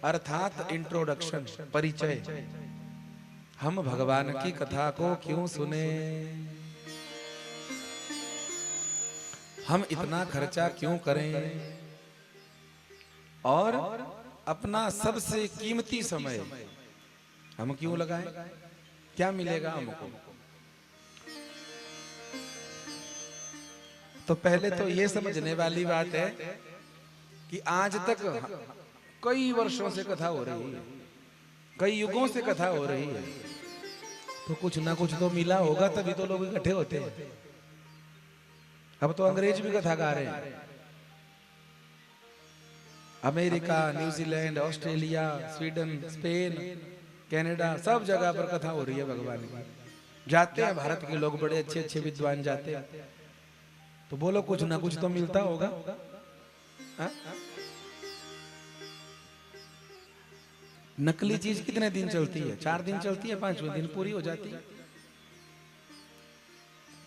अर्थात इंट्रोडक्शन, परिचय। हम भगवान की कथा को क्यों सुने, हम इतना खर्चा क्यों करें, और अपना सबसे कीमती समय हम क्यों लगाएं, क्या मिलेगा हमको। तो पहले तो ये समझने वाली बात है कि आज तक कई वर्षों से कथा हो रही है, कई युगों से कथा हो रही है, तो कुछ ना कुछ तो मिला होगा, तभी तो लोग इकट्ठे होते हैं। अब तो अंग्रेज भी कथा गा रहे हैं। America, New Zealand, Australia, Sweden, Spain, Canada, सब जगह पर कथा हो रही है भगवान की। जाते हैं भारत के लोग, बड़े अच्छे अच्छे विद्वान जाते हैं, तो बोलो कुछ ना कुछ तो मिलता होगा। हा? नकली चीज कितने दिन चलती है? 4 दिन चलती है, 5वें दिन पूरी हो जाती है।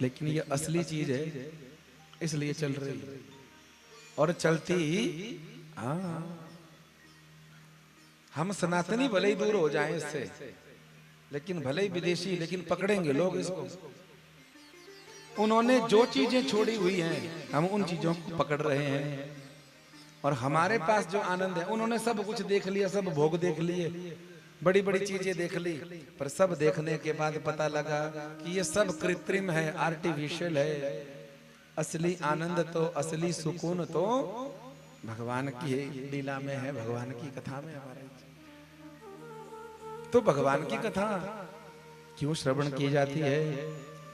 लेकिन ये असली चीज है, इसलिए चल रही है, और चलती ही। हम सनातनी भले ही दूर हो जाएं इससे, लेकिन भले ही विदेशी, लेकिन पकड़ेंगे लोग इसको। उन्होंने जो चीजें छोड़ी हुई हैं, हम उन चीजों को पकड़ रहे हैं, और हमारे पास जो आनंद है, उन्होंने सब कुछ देख लिया, सब भोग देख लिए, बड़ी बड़ी चीजें देख ली, पर सब देखने के बाद पता लगा कि ये सब कृत्रिम है, आर्टिफिशियल है। असली आनंद तो, असली सुकून तो भगवान की लीला में है, भगवान की कथा में हमारे। तो भगवान की कथा क्यों श्रवण की जाती है,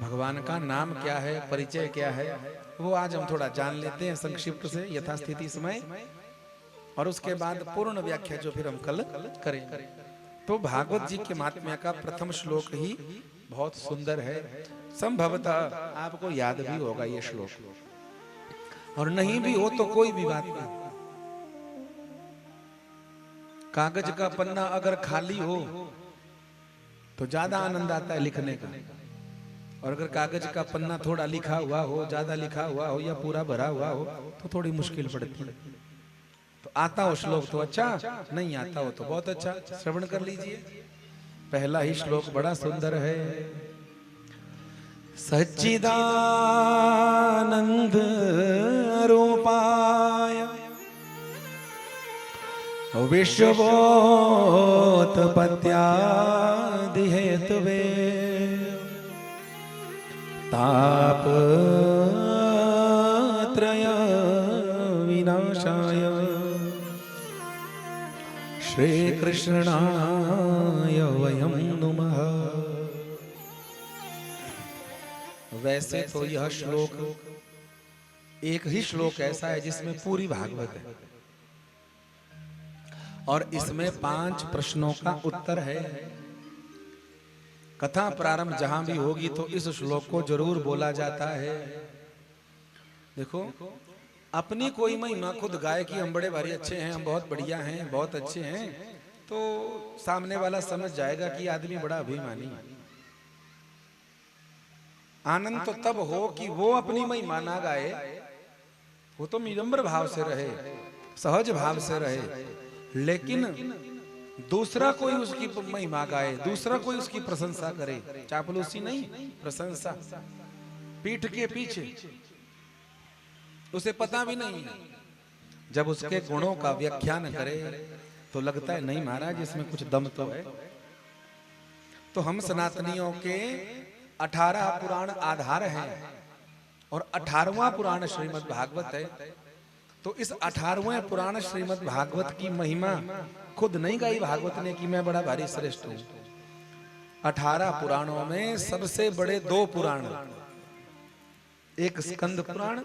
भगवान का नाम क्या है, परिचय क्या है, वो आज हम थोड़ा जान लेते हैं संक्षिप्त से, यथास्थिति समय, और उसके बाद पूर्ण व्याख्या जो फिर हम कल करेंगे। तो भागवत जी के महात्म्य का प्रथम श्लोक ही बहुत सुंदर है। संभवतः आपको याद भी होगा ये श्लोक, और नहीं भी हो तो कोई भी बात नहीं। कागज का पन्ना अगर खाली हो तो ज्यादा आनंद आता है लिखने का, और अगर कागज का पन्ना थोड़ा लिखा हुआ हो, ज्यादा लिखा हुआ हो, या पूरा भरा हुआ हो, तो थोड़ी मुश्किल पड़ती है। तो आता हो श्लोक तो अच्छा, नहीं आता हो तो बहुत अच्छा। श्रवण कर लीजिए। पहला ही श्लोक बड़ा सुंदर है। सच्चिदानंद रूपाय विश्वोत्पत्त्यादि हेतवे तापत्रय विनाशाय श्री कृष्णाय वयं नुमः। वैसे तो यह श्लोक एक ही श्लोक ऐसा है जिसमें पूरी भागवत है और इसमें 5 प्रश्नों का उत्तर है। कथा प्रारंभ जहां भी होगी तो इस श्लोक को जरूर बोला जाता है। देखो, अपनी कोई महिमा खुद गाय कि हम बड़े भारी अच्छे हैं, हम बहुत बढ़िया हैं, बहुत अच्छे हैं, तो सामने वाला समझ जाएगा कि आदमी बड़ा अभिमानी है। आनंद तो तब हो कि वो अपनी महिमा ना गाए, वो तो विनम्र भाव से रहे, सहज भाव से रहे, लेकिन दूसरा कोई उसकी महिमा गाए, दूसरा कोई उसकी प्रशंसा करे, चापलूसी नहीं, प्रशंसा पीठ के पीछे, उसे पता भी नहीं। जब उसके गुणों का व्याख्यान करे तो लगता है नहीं महाराज इसमें कुछ दम तो है। तो हम सनातनियों के 18 पुराण आधार हैं और 18वां पुराण श्रीमद् भागवत है। तो इस 18वें पुराण श्रीमद् भागवत की महिमा खुद नहीं गाई भागवत ने कि मैं बड़ा भारी श्रेष्ठ हूं। 18 पुराणों में सबसे बड़े 2 पुराण, एक स्कंद पुराण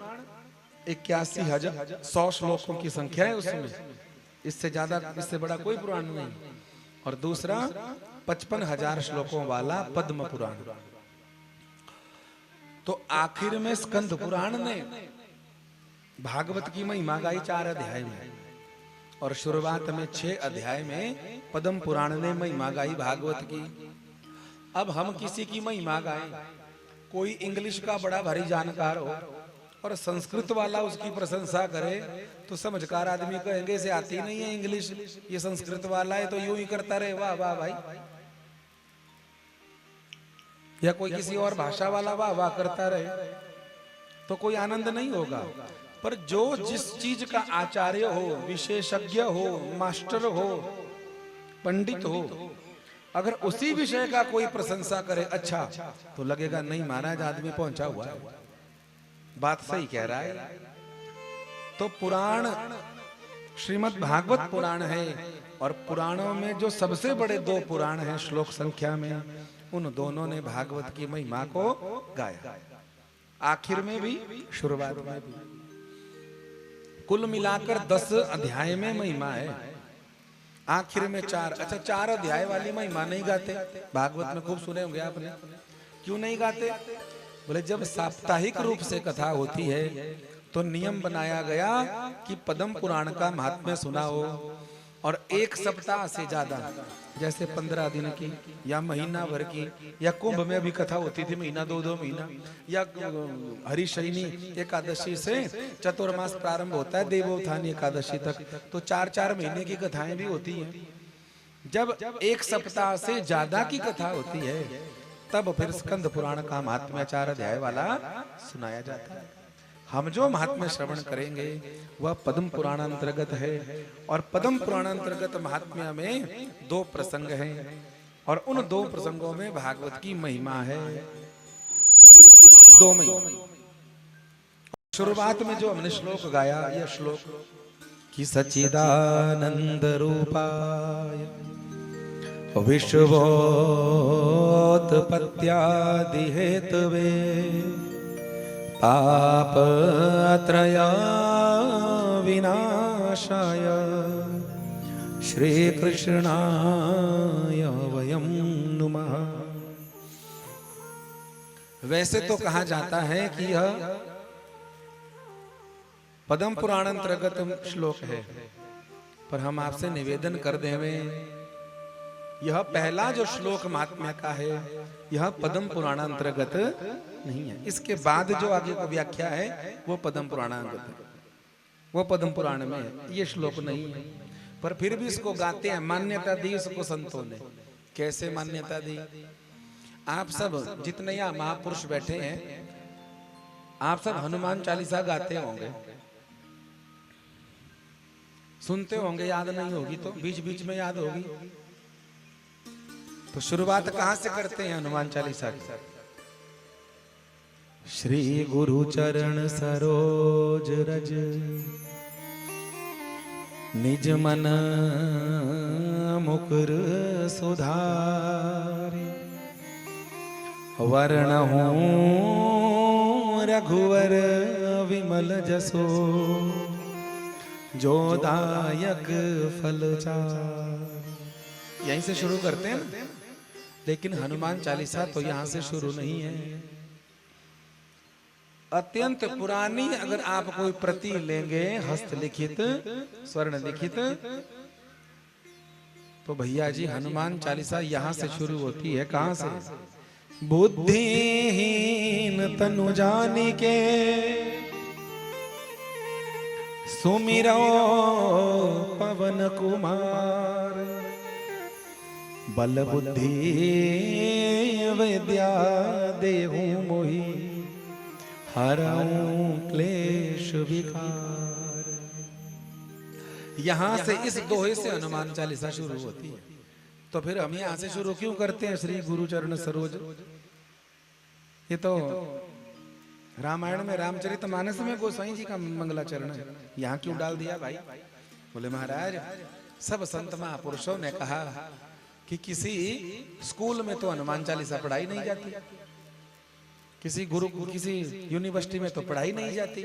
81,100 श्लोकों की संख्या है उसमें, इससे ज्यादा इससे बड़ा कोई पुराण नहीं, और दूसरा 55,000 श्लोकों वाला पद्म पुराण। तो आखिर में स्कंद पुराण ने भागवत की महिमा गाई 4 अध्याय में, और शुरुआत में 6 अध्याय में पद्म पुराण ने महिमा गाई भागवत की। अब हम किसी की महिमा गाएं, कोई इंग्लिश का बड़ा भारी जानकार हो और संस्कृत वाला उसकी प्रशंसा करे तो समझकार आदमी कहेंगे इसे आती नहीं है इंग्लिश, ये संस्कृत वाला है तो यूं ही करता रहे वाह वाह भाई। या कोई किसी और भाषा वाला वाह वाह करता रहे तो कोई आनंद नहीं होगा। पर जो जिस चीज का आचार्य हो, विशेषज्ञ हो, मास्टर हो, पंडित हो, अगर उसी विषय का कोई प्रशंसा करे अच्छा, तो लगेगा नहीं महाराज आदमी पहुंचा हुआ है, बात सही कह रहा है। तो पुराण श्रीमद् भागवत पुराण है, और पुराणों में जो सबसे बड़े 2 पुराण हैं श्लोक संख्या में, उन दोनों ने भागवत की महिमा को गाया, आखिर में भी शुरुआत में भी। कुल मिलाकर 10 अध्याय में महिमा है, आखिर में 4। अच्छा, 4 अध्याय वाली महिमा नहीं गाते भागवत में, खूब सुने होंगे आपने। क्यों नहीं गाते? बोले जब साप्ताहिक रूप से कथा होती है तो नियम बनाया गया कि पद्म पुराण का महात्म्य सुनाओ, और 1 सप्ताह से ज्यादा, जैसे 15 दिन की या महीना भर की, या कुंभ में भी कथा होती थी महीना 2-2 महीना, या हरिशयनी एकादशी से चतुर्मास प्रारंभ होता है देवोत्थान एकादशी तक, तो 4-4 महीने की कथाएं भी होती हैं। जब 1 सप्ताह से ज्यादा की कथा होती है तब फिर स्कंद पुराण का महात्म्य 4 अध्याय वाला सुनाया जाता है। हम जो महात्म्य श्रवण करेंगे वह पद्म पुराण अंतर्गत है, और पद्म पुराण अंतर्गत महात्म्य में 2 प्रसंग हैं, और उन 2 प्रसंगों में भागवत की महिमा है। 2 महिमा। शुरुआत में जो हमने श्लोक गाया, यह श्लोक कि सच्चिदानंद रूपाय विश्वोत्पत्त्यादि हेतवे तापत्रय विनाशाय श्री कृष्णाय वयं नुमः। वैसे तो कहा जाता है कि यह पद्म पुराण अंतर्गत श्लोक है, पर हम आपसे निवेदन कर देवें, यह पहला जो श्लोक महात्म्य का है यह पद्म पुराण अंतर्गत नहीं है। इसके बाद जो आगे को व्याख्या है वो पद्म पुराण अंतर्गत, वो पद्म पुराण में है, ये श्लोक नहीं है। पर फिर भी इसको गाते हैं, मान्यता दी इसको संतों ने। कैसे मान्यता दी? आप सब जितने यहाँ महापुरुष बैठे हैं, आप सब हनुमान चालीसा गाते होंगे, सुनते होंगे, याद नहीं होगी तो बीच बीच में याद होगी। तो शुरुआत कहां से करते हैं हनुमान चालीसा की? श्री गुरु चरण सरोज रज निज मन मुकुर सुधारि वर्णहु रघुवर विमल जसो जो दायक फल चार। यहीं से शुरू करते हैं ना, लेकिन हनुमान चालीसा तो यहां से शुरू नहीं है। अत्यंत पुरानी अगर आप कोई प्रति लेंगे हस्तलिखित स्वर्ण लिखित, तो भैया जी हनुमान चालीसा यहां से शुरू होती है। कहां से? बुद्धिहीन तनु जानिके सुमिरो पवन कुमार बल बुद्धि विद्या देहु मोहि हरऊं क्लेश विकार। यहां से इस दोहे से हनुमान चालीसा शुरू होती है। तो फिर हम यहां से शुरू क्यों करते हैं? श्री गुरु चरण सरोज, ये तो रामायण में रामचरितमानस में गोसाई जी का मंगलाचरण है, यहाँ क्यों डाल दिया भाई? बोले महाराज सब संत महापुरुषों ने कहा कि किसी स्कूल में तो हनुमान चालीसा पढ़ाई नहीं जाती, किसी यूनिवर्सिटी में तो पढ़ाई नहीं जाती।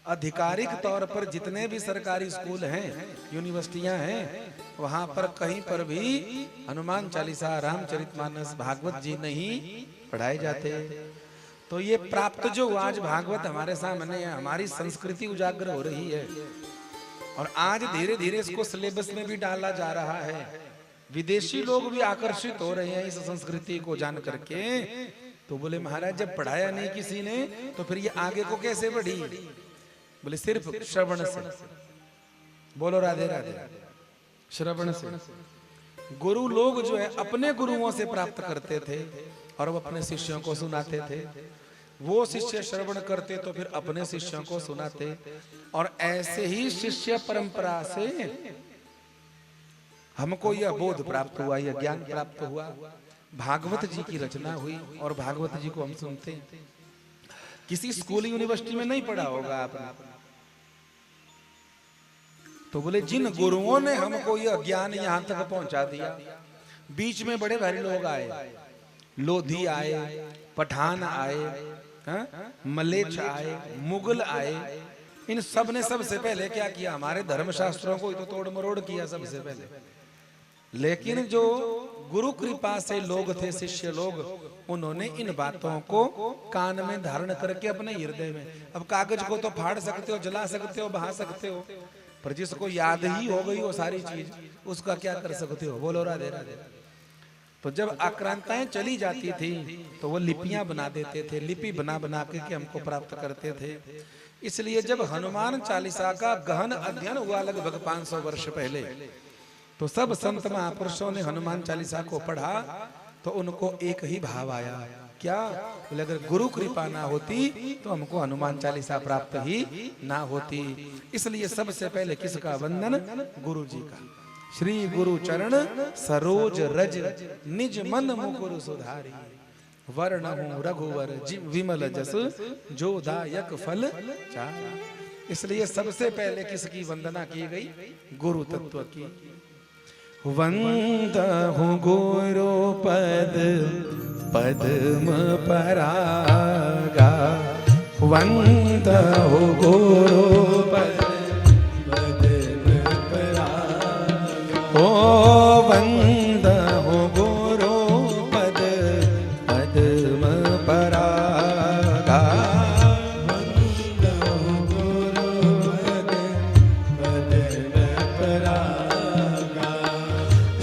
आधिकारिक तौर पर जितने भी सरकारी स्कूल हैं, यूनिवर्सिटियां हैं, वहां पर कहीं पर भी हनुमान चालीसा, रामचरितमानस, भागवत जी नहीं पढ़ाए जाते। तो ये प्राप्त जो आज भागवत हमारे सामने है, हमारी संस्कृति उजागर हो रही है और आज धीरे धीरे इसको सिलेबस में भी डाला जा रहा है। विदेशी लोग भी आकर्षित हो रहे हैं इस संस्कृति को जान करके। तो बोले महाराज जब पढ़ाया नहीं किसी ने तो फिर ये आगे को कैसे बढ़ी? बोले सिर्फ श्रवण से। बोलो राधे राधे। श्रवण से गुरु लोग जो है अपने गुरुओं से प्राप्त करते थे और वो अपने शिष्यों को सुनाते थे। वो शिष्य श्रवण करते तो फिर अपने शिष्यों को सुनाते और ऐसे ही शिष्य परंपरा से हमको यह बोध प्राप्त हुआ, यह ज्ञान प्राप्त हुआ। भागवत जी की रचना हुई और भागवत जी को हम सुनते हैं। किसी स्कूल यूनिवर्सिटी में नहीं पढ़ा होगा आपने। तो बोले जिन गुरुओं ने हमको यह ज्ञान यहां तक पहुंचा दिया, बीच में बड़े भारी लोग आए, लोधी आए, पठान आए, मलेच्छ आए, मुगल आए। इन सब ने सबसे पहले क्या किया? हमारे धर्मशास्त्रों को तो तोड़ मरोड़ किया सबसे पहले। लेकिन जो गुरु कृपा से लोग थे, शिष्य लोग, उन्होंने इन बातों को कान में धारण करके अपने हृदय में, अब कागज को तो फाड़ सकते हो, जला सकते हो, बहा सकते हो, पर जिसको याद ही हो गई वो सारी चीज, उसका क्या कर सकते हो? बोलो राधे राधे। तो जब आक्रांताएं चली जाती थी तो वो लिपियां बना देते थे, लिपि बना बना के हमको प्राप्त करते थे। इसलिए जब हनुमान चालीसा का गहन अध्ययन हुआ लगभग 500 वर्ष पहले, तो सब संत महापुरुषों ने हनुमान चालीसा को पढ़ा तो उनको एक ही भाव आया, क्या? बोले अगर गुरु कृपा ना होती तो हमको हनुमान चालीसा प्राप्त ही ना होती। इसलिए सबसे पहले किसका वंदन? गुरु जी का। श्री गुरु चरण सरोज रज निज मन मुकुर सुधारी वर्णहु रघुवर विमल जस जो दायक फल चारा। इसलिए सबसे पहले किसकी वंदना की गई? गुरु तत्व की। वंदहु गुरु पद पद्म परागा, वंदहु गुरु पद पद्म परागा। ओ वंदहु गुरु पद पद्म परागा, वंदहु गुरु पद पद्म परागा।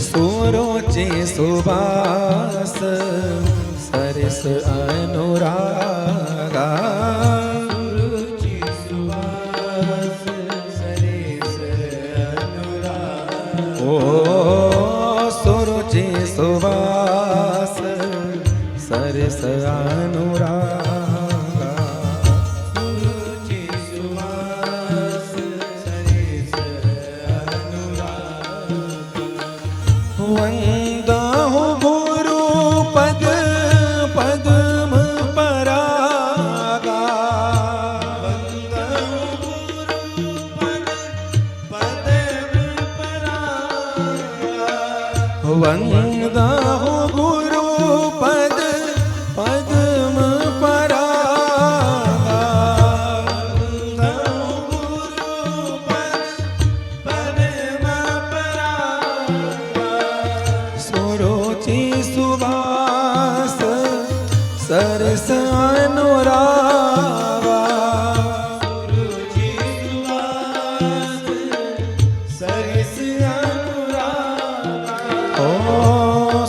सुरुचि सुबास सरिस अनुरागा, सुरुचि सुबास सरिस अनुरागा। ओ सुरुचि सुबास सरिस अनुरागा, सुरुचि सुबास सरिस वंदहु गुरु पद पद्म परागा वंदहु गुरु पद पद्म परागा सुरुचि सुवास सरस अनुरागा ओ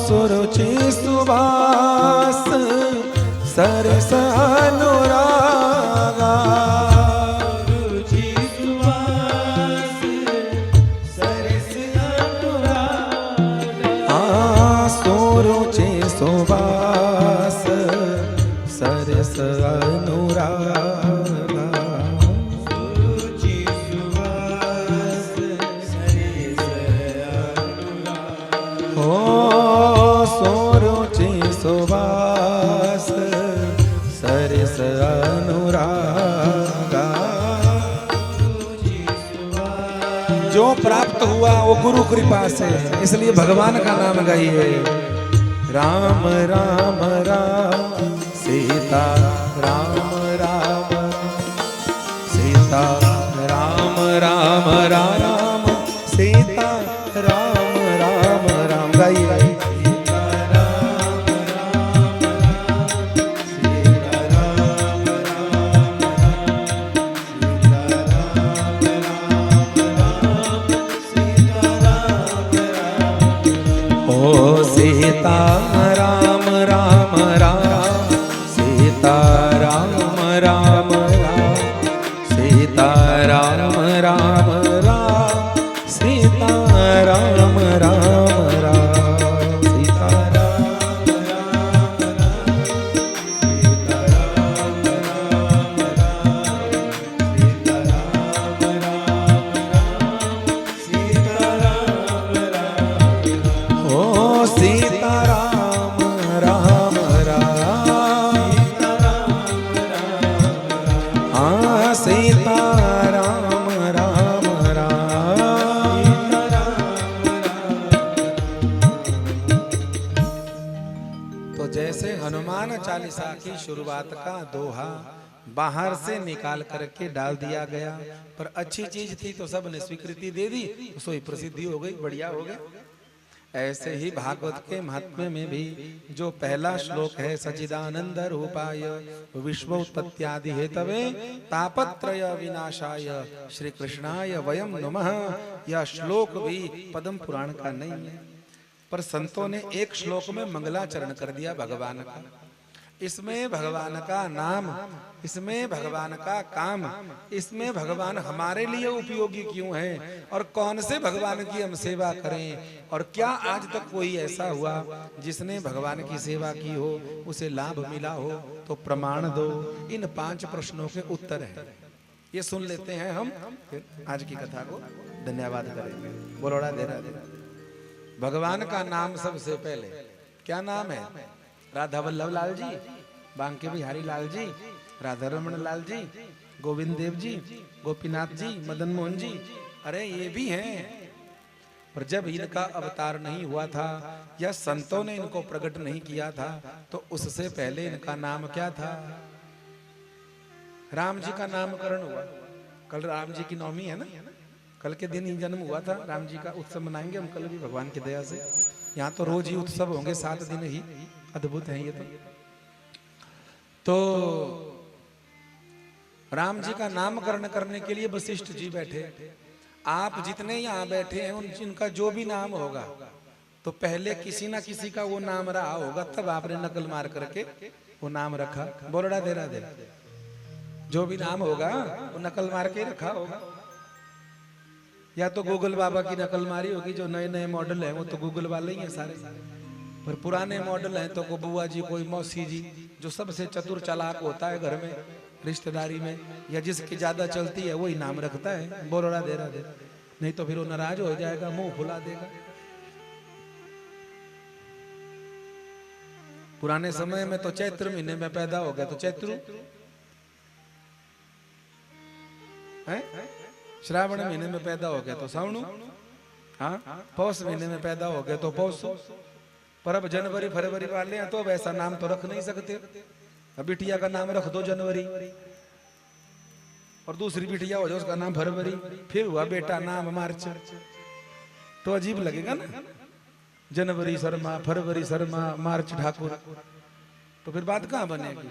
सुरुचि सुवास सरस अनुरागा सुरुचि सुवास सरस अनुरागा ओ सुरुचि सुवास सरस अनुरागा जो प्राप्त हुआ वो गुरु कृपा से, इसलिए भगवान का नाम गाइए। राम राम राम सीता राम राम सीता राम राम राम सीता राम राम राम गाइए। सीता राम राम राम सीता राम राम राम सीता राम राम राम सीता राम राम राम सीता सीता राम राम राम हाँ सीता राम राम राम। तो जैसे हनुमान चालीसा की शुरुआत का दोहा बाहर से निकाल करके डाल दिया गया, पर अच्छी चीज थी तो सब ने स्वीकृति दे दी, तो सोई प्रसिद्धि हो गई, बढ़िया हो गया। ऐसे ही भागवत के महात्म्य में भी जो पहला श्लोक है, सच्चिदानंद रूपाय विश्वोत्पत्त्यादि हेतवे तापत्रय विनाशाय श्री कृष्णाय वयम नमः, यह श्लोक भी पद्म पुराण का नहीं है, पर संतों ने एक श्लोक में मंगलाचरण कर दिया भगवान का। इसमें भगवान का नाम, इसमें भगवान का काम, इसमें भगवान हमारे लिए उपयोगी क्यों है और कौन से भगवान की हम सेवा करें, और क्या आज तक कोई ऐसा हुआ जिसने भगवान की सेवा की हो, उसे लाभ मिला हो, तो प्रमाण दो। इन 5 प्रश्नों के उत्तर हैं, ये सुन लेते हैं हम, फिर आज की कथा को धन्यवाद करेंगे। बोलोड़ा दे रहा। भगवान का नाम सबसे पहले, क्या नाम है? राधा वल्लभ लाल जी, बांके बिहारी लाल जी, राधा रमन लाल जी, गोविंद देव जी, गोपीनाथ जी, मदन मोहन जी, अरे ये भी हैं। पर जब इनका अवतार नहीं हुआ था या संतों ने इनको प्रकट नहीं किया था, तो उससे पहले इनका नाम क्या था? राम जी का नामकरण हुआ, कल राम जी की नवमी है ना, कल के दिन ही जन्म हुआ था राम जी का। उत्सव मनाएंगे हम कल भी भगवान की दया से। यहाँ तो रोज ही उत्सव होंगे, 7 दिन ही, अद्भुत है ये तो राम जी का नामकरण करने के लिए वशिष्ठ जी बैठे। आप जितने यहाँ बैठे हैं उनका जो भी नाम होगा, तो पहले किसी ना किसी का वो नाम रहा होगा, तब आपने नकल मार करके वो नाम रखा। बोलड़ा दे रहा दे, जो भी नाम होगा वो नकल मार के रखा होगा। या तो गूगल बाबा की नकल मारी होगी, जो नए नए मॉडल है वो तो गूगल वाले ही हैं सारे, पर पुराने मॉडल हैं तो कोई बुआ जी, कोई मौसी जी, जो सबसे चतुर चालाक होता है घर में, रिश्तेदारी में, या जिसकी ज्यादा चलती है वही नाम रखता है। बोलड़ा दे रहा दे, नहीं तो फिर वो नाराज हो जाएगा, मुंह फुला देगा। पुराने समय में तो चैत्र महीने में पैदा हो गया तो चैत्रु है, श्रावण महीने में पैदा हो गया तो सावणु, हाँ पौष महीने में पैदा हो गया तो पौष। पर अब जनवरी फरवरी वाले हैं तो अब ऐसा नाम तो रख नहीं सकते। अब बिटिया का नाम रख दो जनवरी और दूसरी बिटिया हो जाए उसका नाम फरवरी, फिर हुआ बेटा नाम मार्च, तो अजीब लगेगा ना। जनवरी शर्मा, फरवरी शर्मा, मार्च ठाकुर, तो फिर बात कहां बनेगी।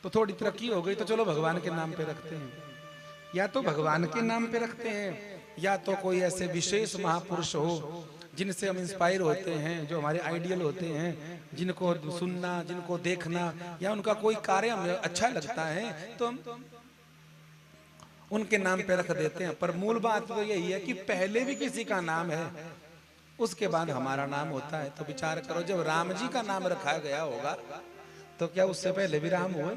तो थोड़ी तरक्की हो गई तो चलो भगवान के नाम पे रखते हैं, या तो भगवान के नाम पे रखते हैं या तो कोई ऐसे विशेष महापुरुष हो जिनसे हम इंस्पायर होते हैं, जो हमारे आइडियल होते हैं, जिनको सुनना, जिनको देखना या उनका कोई कार्य हमें अच्छा लगता है तो हम उनके नाम पे रख देते हैं। पर मूल बात तो यही है कि पहले भी किसी का नाम है उसके बाद हमारा नाम होता है। तो विचार करो, जब राम जी का नाम रखा गया होगा तो क्या उससे पहले भी राम हुए?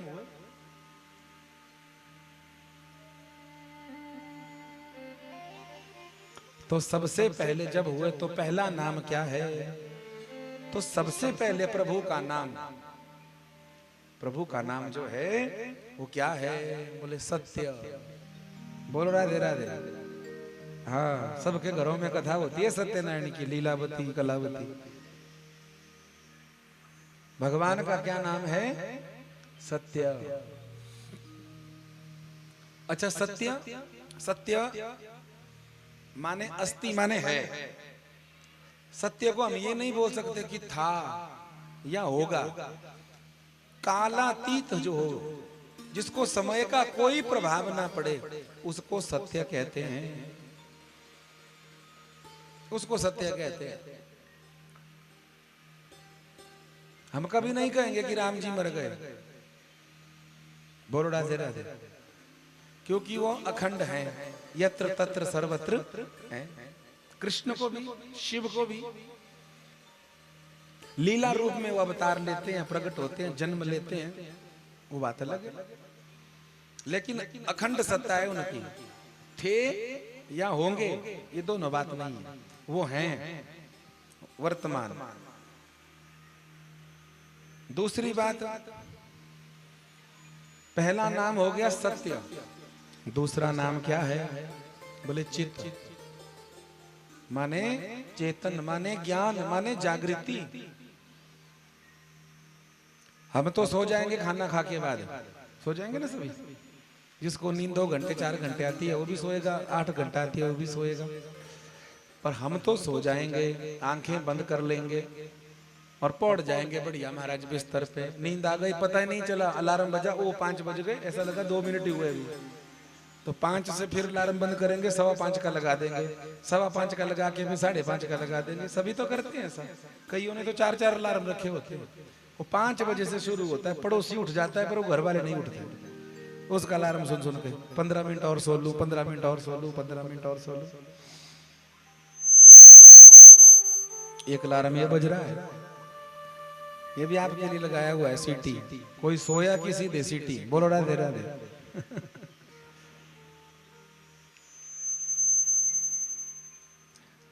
तो सबसे पहले जब हुए तो पहला नाम क्या है? तो सबसे पहले प्रभु का नाम, प्रभु का नाम जो है वो क्या है? बोले सत्य। बोलो राधे राधे। हाँ, सबके घरों में कथा होती है सत्यनारायण की, लीलावती, कलावती। भगवान का क्या नाम है? सत्य। अच्छा, सत्य, सत्य माने अस्ति, माने है। सत्य को हम ये नहीं बोल सकते कि था या होगा। कालातीत जो हो, जिसको समय का कोई प्रभाव ना पड़े, उसको सत्य कहते हैं, उसको सत्य कहते हैं। हम कभी नहीं कहेंगे कि राम जी मर गए, बोलो राधे राधे, क्योंकि वो अखंड हैं, यत्र तत्र सर्वत्र हैं। कृष्ण को भी, शिव को भी लीला रूप में वो अवतार लेते हैं, प्रकट होते हैं, जन्म लेते हैं, वो बात अलग है। लेकिन अखंड सत्ता है उनकी, थे या होंगे ये दोनों बात नहीं है, वो हैं वर्तमान। दूसरी बात, पहला नाम हो गया सत्य, दूसरा नाम क्या है? बोले चित्त, माने चेतन, माने ज्ञान, माने जागृति। हम तो सो जाएंगे खाना खा के बाद, सो जाएंगे ना सभी। जिसको नींद 2 घंटे 4 घंटे आती है वो भी सोएगा, 8 घंटा आती है वो भी सोएगा। पर हम तो सो जाएंगे, आंखें बंद कर लेंगे और पौड़ जाएंगे बढ़िया महाराज बिस्तर पे। नींद आ गई, पता ही नहीं चला, अलार्म बजा, वो 5 बज गए, ऐसा लगा 2 मिनट ही हुए अभी। तो 5 से फिर अलार्म बंद करेंगे, 5:15 का लगा देंगे, 5:15 का लगा के फिर 5:30 का लगा देंगे। सभी तो करते हैं ऐसा, कईयों ने तो 4-4 अलार्म रखे होते हैं। वो 5 बजे से शुरू होता है, पड़ोसी उठ जाता है पर वो घर वाले नहीं उठते, उसका अलार्म सुन सुन के 15 मिनट और सो लूं, 15 मिनट और सो लूं, 15 मिनट और सो लूं। एक अलार्म ये बज रहा है, ये भी आपके लिए लगाया हुआ है, सीटी। कोई सोया कि सीधे सीटी, बोलो राधे राधे।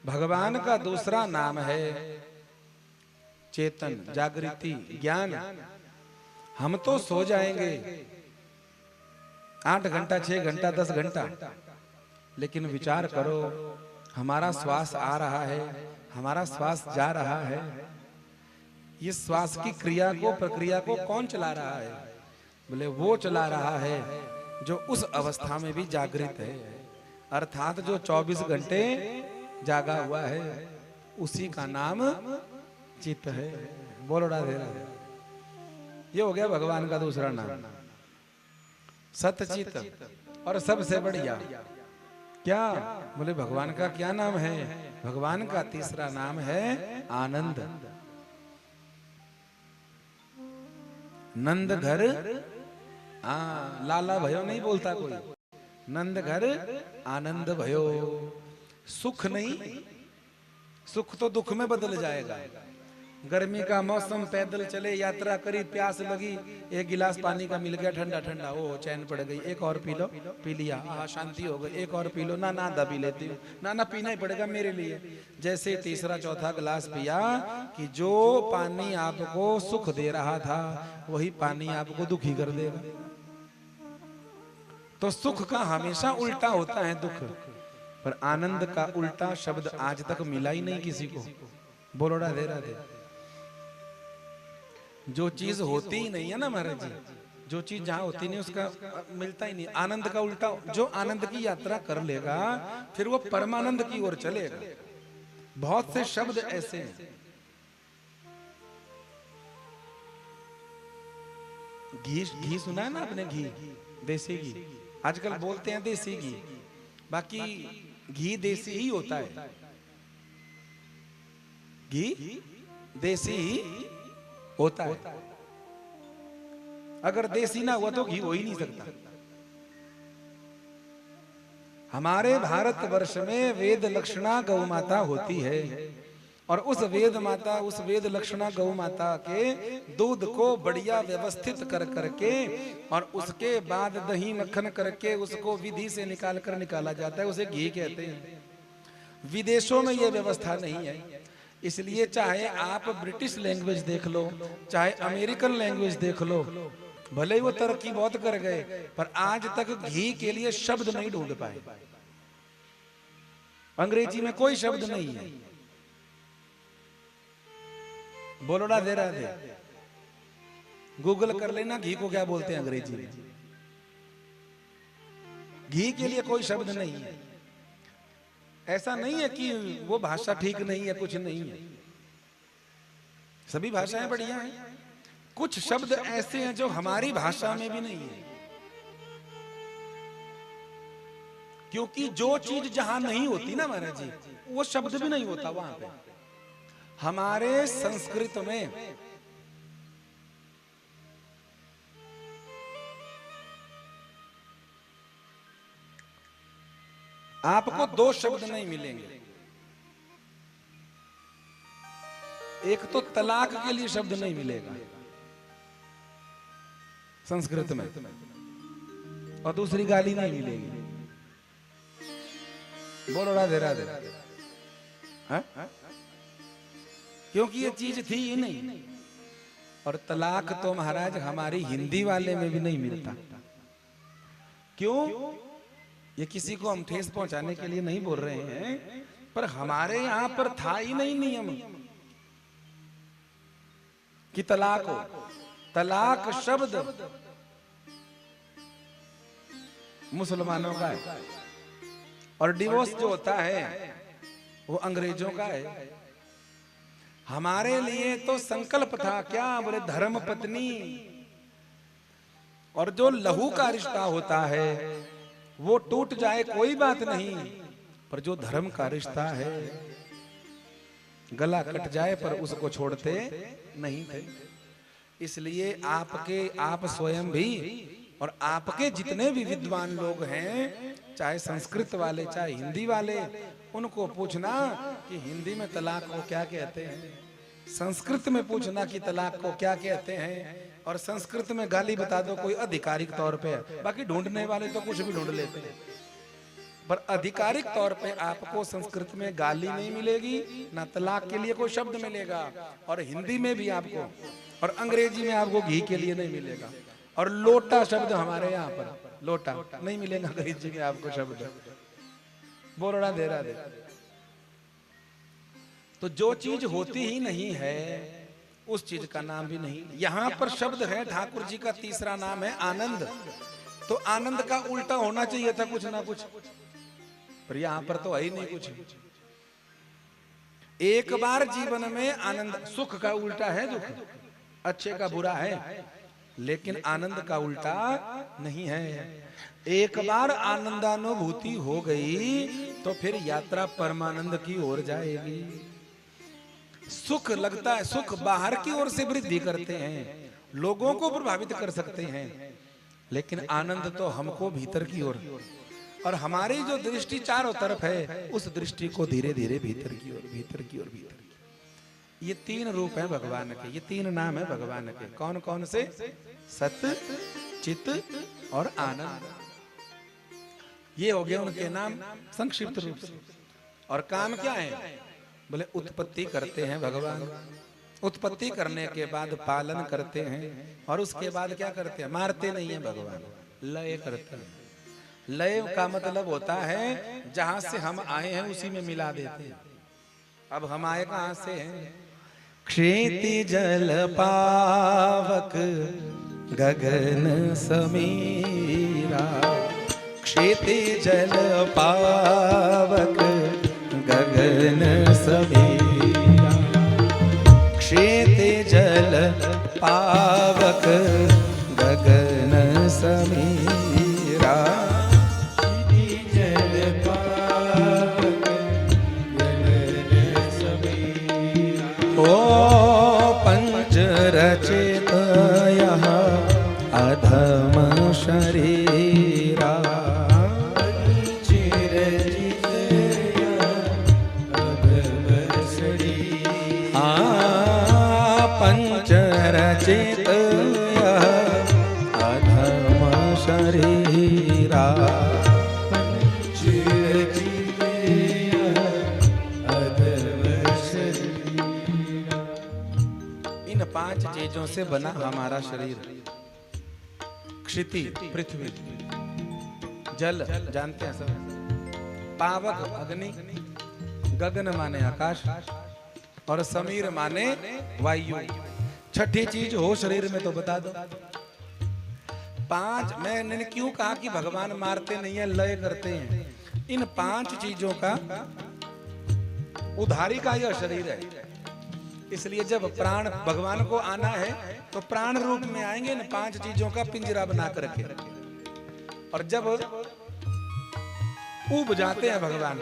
भगवान का दूसरा नाम है चेतन, जागृति, ज्ञान। हम तो सो जाएंगे 8 घंटा, 6 घंटा, 10 घंटा, लेकिन विचार करो, हमारा श्वास आ रहा है, हमारा श्वास जा रहा है, ये श्वास की क्रिया को, प्रक्रिया को कौन चला रहा है? बोले वो चला रहा है जो उस अवस्था में भी जागृत है, अर्थात जो 24 घंटे जागा हुआ है, उसी का नाम चित्त है। बोलो राधे राधे। ये हो गया भगवान का दूसरा नाम, सतचित। और सबसे बढ़िया क्या? बोले भगवान का क्या नाम है? भगवान का तीसरा नाम है आनंद। नंद घर, लाला भयो नहीं बोलता कोई, नंद घर आनंद भयो। सुख नहीं, सुख तो दुख में बदल जाएगा, गर्मी का मौसम, पैदल चले, यात्रा करी, प्यास लगी, एक गिलास पानी का मिल गया ठंडा ठंडा, ओ चैन पड़ गई, एक और पी लो, पी लिया, शांति हो गई, एक और पी लो, ना ना दबी लेती हूँ, ना ना पीना ही पड़ेगा मेरे लिए। जैसे तीसरा चौथा गिलास पिया कि जो पानी आपको सुख दे रहा था वही पानी आपको दुखी कर देगा। तो सुख का हमेशा उल्टा होता है दुख, पर आनंद का उल्टा शब्द आज तक मिला ही नहीं किसी को। बोलो राधे राधे। जो चीज होती ही नहीं है ना महाराज जी, जो चीज जहां होती नहीं उसका मिलता ही नहीं। आनंद का उल्टा, जो आनंद की यात्रा कर लेगा फिर वो परमानंद की ओर चलेगा। बहुत से शब्द ऐसे हैं। घी सुना है ना आपने? घी, देसी घी। आजकल बोलते हैं देसी घी, बाकी घी देसी ही होता है। घी देसी ही होता है। अगर देसी ना हुआ तो घी हो ही नहीं सकता। हमारे भारतवर्ष में वेद लक्षणा गौ माता होती है, और उस वेद माता, उस वेद लक्षणा गौ माता के दूध को बढ़िया व्यवस्थित कर करके और उसके बाद दही मक्खन करके उसको विधि से निकाला जाता है, उसे घी कहते हैं। विदेशों में यह व्यवस्था नहीं है। इसलिए चाहे आप ब्रिटिश लैंग्वेज देख लो, चाहे अमेरिकन लैंग्वेज देख लो, भले ही वो तरक्की बहुत कर गए, पर आज तक घी के लिए शब्द नहीं ढूंढ पाए। अंग्रेजी में कोई शब्द नहीं है। बोलो ना दे रहा दे, गूगल कर लेना घी को क्या बोलते हैं अंग्रेजी में। घी के लिए कोई शब्द नहीं है। ऐसा नहीं है कि वो भाषा ठीक नहीं है, कुछ नहीं है, सभी भाषाएं बढ़िया हैं। कुछ शब्द ऐसे हैं जो हमारी भाषा में भी नहीं है, क्योंकि जो चीज जहां नहीं होती ना महाराज जी, वो शब्द भी नहीं होता वहां पे। हमारे संस्कृत में आपको दो शब्द नहीं मिलेंगे। एक तो तलाक के लिए शब्द नहीं मिलेगा संस्कृत में, और दूसरी गाली नहीं मिलेगी। बोलो राधे राधे। क्योंकि ये चीज थी ही नहीं। और तलाक तो महाराज हमारी हिंदी वाले में भी नहीं मिलता। क्यों? ये किसी को हम ठेस पहुंचाने के लिए नहीं बोल रहे हैं, पर हमारे यहां पर था ही नहीं नियम कि तलाक हो। तलाक शब्द मुसलमानों का है, और डिवोर्स जो होता है वो अंग्रेजों का है। हमारे लिए तो संकल्प था क्या, बोले धर्म पत्नी, और जो लहू का रिश्ता होता है वो टूट जाए कोई बात नहीं, पर जो धर्म का रिश्ता है गला कट जाए पर उसको छोड़ते नहीं थे। इसलिए आप स्वयं भी और आपके जितने भी विद्वान लोग हैं, चाहे संस्कृत वाले चाहे हिंदी वाले, उनको पूछना कि हिंदी में तलाक को क्या कहते हैं, संस्कृत में पूछना कि तलाक को क्या कहते हैं, और संस्कृत में गाली बता दो कोई आधिकारिक तौर पे। बाकी ढूंढने वाले तो कुछ भी ढूंढ लेते हैं, पर आधिकारिक तौर पे आपको संस्कृत में गाली नहीं मिलेगी, ना तलाक के लिए कोई शब्द मिलेगा, और हिंदी में भी आपको, और अंग्रेजी में आपको घी के लिए नहीं मिलेगा। और लोटा शब्द हमारे यहाँ पर लोटा नहीं मिलेगा अंग्रेजी में आपको शब्द। बोलना दे रहा दे। तो जो चीज होती ही नहीं है उस चीज का नाम भी नहीं। यहां पर शब्द है, ठाकुर जी का तीसरा नाम है आनंद। तो आनंद का उल्टा होना चाहिए था कुछ ना कुछ, पर यहां पर तो है ही नहीं कुछ। एक बार जीवन में आनंद, सुख का उल्टा है दुख, अच्छे का बुरा है, लेकिन आनंद का उल्टा नहीं है। एक बार आनंदानुभूति हो गई तो फिर यात्रा परमानंद की ओर जाएगी। सुख लगता है, सुख बाहर की ओर से वृद्धि करते हैं, लोगों को प्रभावित कर सकते हैं, लेकिन आनंद तो हमको भीतर की ओर, और हमारी जो दृष्टि चारों तरफ है उस दृष्टि को धीरे धीरे भीतर की ओर, भीतर की ओर, भीतर की। ये तीन रूप है भगवान के, ये तीन नाम है भगवान के। कौन कौन से? सत, चित और आनंद। ये हो गए उनके नाम संक्षिप्त रूप से। और काम क्या है? बोले उत्पत्ति करते हैं भगवान, उत्पत्ति करने के बाद पालन करते हैं, और उसके बाद क्या करते हैं? मारते नहीं है भगवान, लय करते हैं। लय का मतलब होता है जहां से हम आए हैं उसी में मिला देते हैं। अब हम आए कहां से हैं? क्षेति जल पावक गगन समीरा, क्षेति जल पावक गगन समीरा, क्षेति जल पावक गगन समीरा, जल पावक गगन समीरा। ओ पंच रचित यह अधम शरीरा, चिरंजीव अधम शरीरा। पंच रचित यह अधम शरीरा, चिरंजीव अधम शरीरा। इन पांच चीजों से बना हमारा शरीर। क्षिति पृथ्वी, जल जानते हैं सब, पावक अग्नि, गगन माने आकाश, और समीर माने वायु। छठी चीज हो शरीर में तो बता दो। पांच, मैंने क्यों कहा कि भगवान मारते नहीं है, लय करते हैं? इन पांच चीजों का उधारी का यह शरीर है। इसलिए जब प्राण भगवान को आना है तो प्राण रूप में आएंगे, इन पांच चीजों का पिंजरा बना करके। और जब उब जाते हैं भगवान,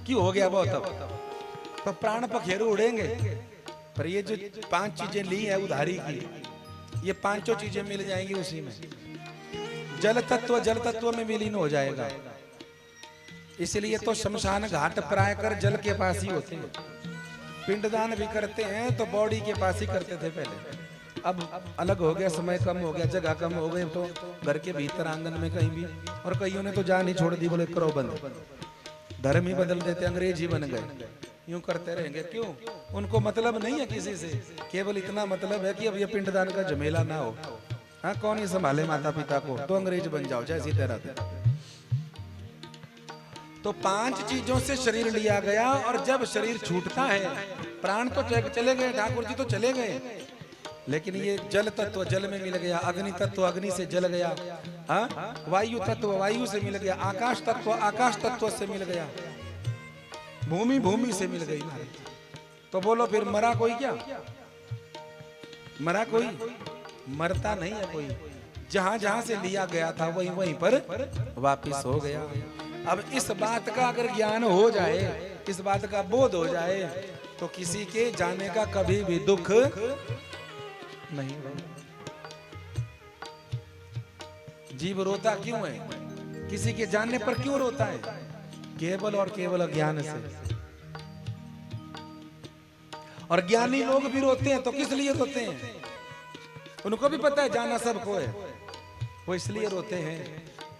क्यों हो गया बहुत, तो प्राण पखेरु उड़ेंगे। पर ये जो पांच चीजें ली है उधारी की, ये पांचों चीजें मिल जाएंगी उसी में। जल तत्व में विलीन हो जाएगा। इसलिए तो शमशान घाट प्राय कर जल के पास ही होते हैं। पिंडदान भी करते हैं तो बॉडी के पास ही करते थे पहले। अब अलग हो गया, समय कम हो गया, जगह कम हो गई, तो घर के भीतर आंगन में कहीं भी। और कईयों ने तो जान ही छोड़ दी, बोले करो बंद, धर्म ही बदल देते, अंग्रेजी बन गए। यूं करते रहेंगे, क्यों? उनको मतलब नहीं है किसी से, केवल इतना मतलब है कि अब ये पिंडदान का झमेला ना हो। हाँ, कौन ही संभाले माता पिता को, तो अंग्रेज बन जाओ जैसी तरह। तो पांच चीजों से शरीर लिया गया, और जब शरीर छूटता है, प्राण तो चले गए, ठाकुर जी तो चले गए, लेकिन ये जल तत्व जल में मिल गया, अग्नि तत्व अग्नि से जल गया, हाँ, वायु तत्व वायु से मिल गया, आकाश तत्व आकाश तत्व से मिल गया, भूमि भूमि से मिल गई। तो बोलो फिर मरा कोई क्या? मरा कोई? मरता नहीं है कोई। जहां जहां से लिया गया था वहीं वहीं पर वापिस हो गया। अब इस बात का अगर ज्ञान हो जाए, इस बात का बोध हो जाए, तो किसी के जाने का कभी भी दुख नहीं होगा। जीव रोता क्यों है? किसी के जानने पर क्यों रोता है? केवल और केवल अज्ञान से। और ज्ञानी लोग भी रोते हैं तो किस लिए रोते हैं? उनको भी पता है जाना सबको है, वो इसलिए रोते हैं।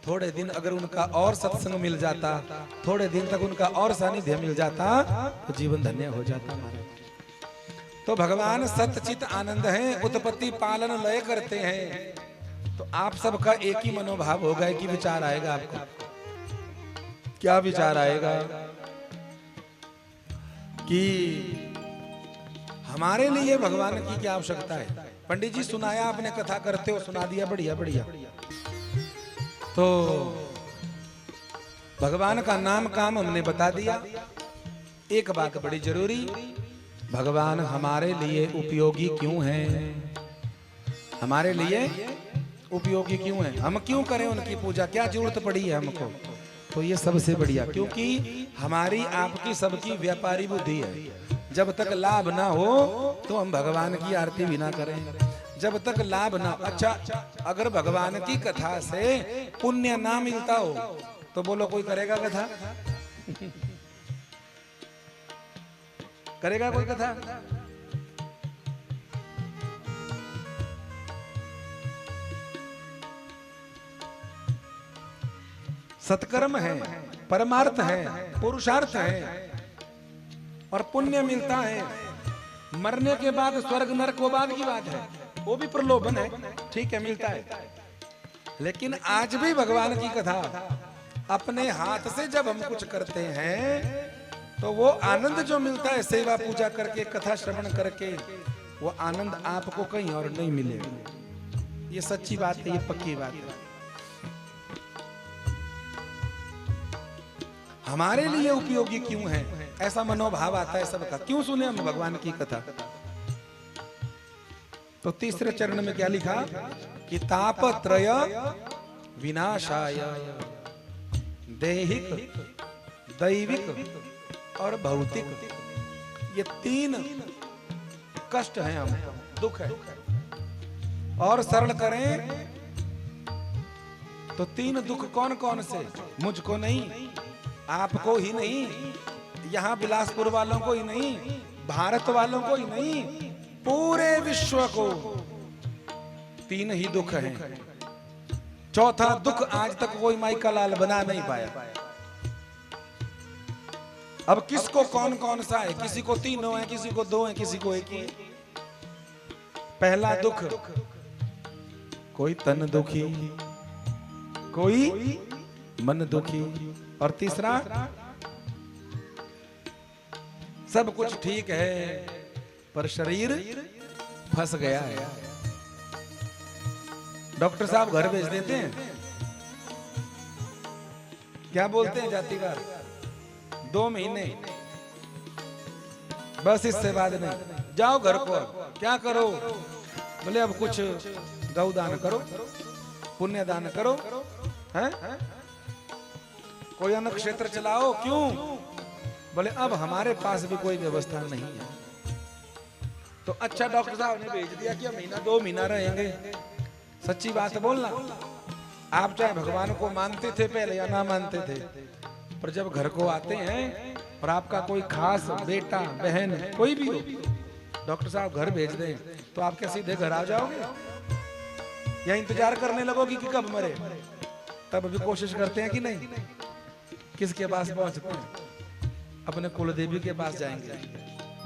थोड़े दिन अगर उनका और सत्संग मिल जाता, थोड़े दिन तक उनका और सानिध्य मिल जाता, तो जीवन धन्य हो जाता हमारा। तो भगवान सतचित आनंद हैं, उत्पत्ति पालन लय करते हैं। तो आप सबका एक ही मनोभाव होगा, एक ही विचार आएगा आपको। क्या विचार आएगा? कि हमारे लिए भगवान की क्या आवश्यकता है? पंडित जी सुनाया, आपने कथा करते हो, सुना दिया, बढ़िया बढ़िया। तो भगवान का नाम काम हमने बता दिया। एक बात बड़ी जरूरी, भगवान हमारे लिए उपयोगी क्यों हैं? हमारे लिए उपयोगी क्यों हैं? हम क्यों करें उनकी पूजा? क्या जरूरत पड़ी है हमको? तो ये सबसे बढ़िया, क्योंकि हमारी आपकी सबकी व्यापारी बुद्धि है। जब तक लाभ ना हो तो हम भगवान की आरती भी ना करें। जब तक लाभ ना, अच्छा अगर भगवान की कथा से पुण्य ना मिलता हो तो बोलो कोई करेगा कथा? करेगा कोई कथा? सत्कर्म है, परमार्थ है, पुरुषार्थ है और पुण्य मिलता है। मरने के बाद स्वर्ग नरक वो बाद की बात है, वो भी प्रलोभन है, ठीक है, मिलता है। लेकिन आज भी भगवान की कथा अपने हाथ से जब हम कुछ करते हैं तो वो आनंद जो मिलता है सेवा पूजा करके, कथा श्रवण करके, वो आनंद आपको कहीं और नहीं मिलेगा। ये सच्ची बात है, ये पक्की बात है। हमारे लिए उपयोगी क्यों है, ऐसा मनोभाव आता है सबका। क्यों सुने हम भगवान की कथा? तो तीसरे चरण में क्या लिखा कि तापत्रय विनाशाय देहिक, दैविक और भौतिक, ये तीन कष्ट हैं, हम दुख है। और सरल करें तो तीन दुख कौन कौन से? मुझको नहीं, आपको ही नहीं, यहां बिलासपुर वालों को ही नहीं, भारत वालों को ही नहीं, पूरे विश्व को तीन ही दुख हैं। चौथा दुख आज तक कोई माइका लाल बना नहीं पाया। अब किसको कौन कौन सा है? किसी को तीनों है, किसी को दो है, किसी को एक ही है। पहला दुख, कोई तन दुखी, कोई मन दुखी, और तीसरा सब कुछ ठीक है पर शरीर फंस गया है। डॉक्टर साहब घर भेज देते हैं, क्या बोलते हैं जातिकार? 2 महीने बस, इससे बाद नहीं। जाओ घर को, क्या करो? बोले अब कुछ गौदान करो, पुण्य दान करो, हैं? कोई अन्न क्षेत्र चलाओ। क्यों? बोले अब हमारे पास भी कोई व्यवस्था नहीं है। तो अच्छा डॉक्टर साहब ने भेज दिया कि महीना 2 महीना रहेंगे। सच्ची बात बोलना, आप चाहे भगवान को मानते थे पहले या ना मानते थे, पर जब घर को आते हैं और आपका कोई खास बेटा बहन कोई भी हो, डॉक्टर साहब घर भेज दें, तो आप क्या सीधे घर आ जाओगे या इंतजार करने लगोगे कि कब मरे? तब भी कोशिश करते हैं कि नहीं? किसके पास पहुंचते हैं? अपने कुल देवी के पास जाएंगे,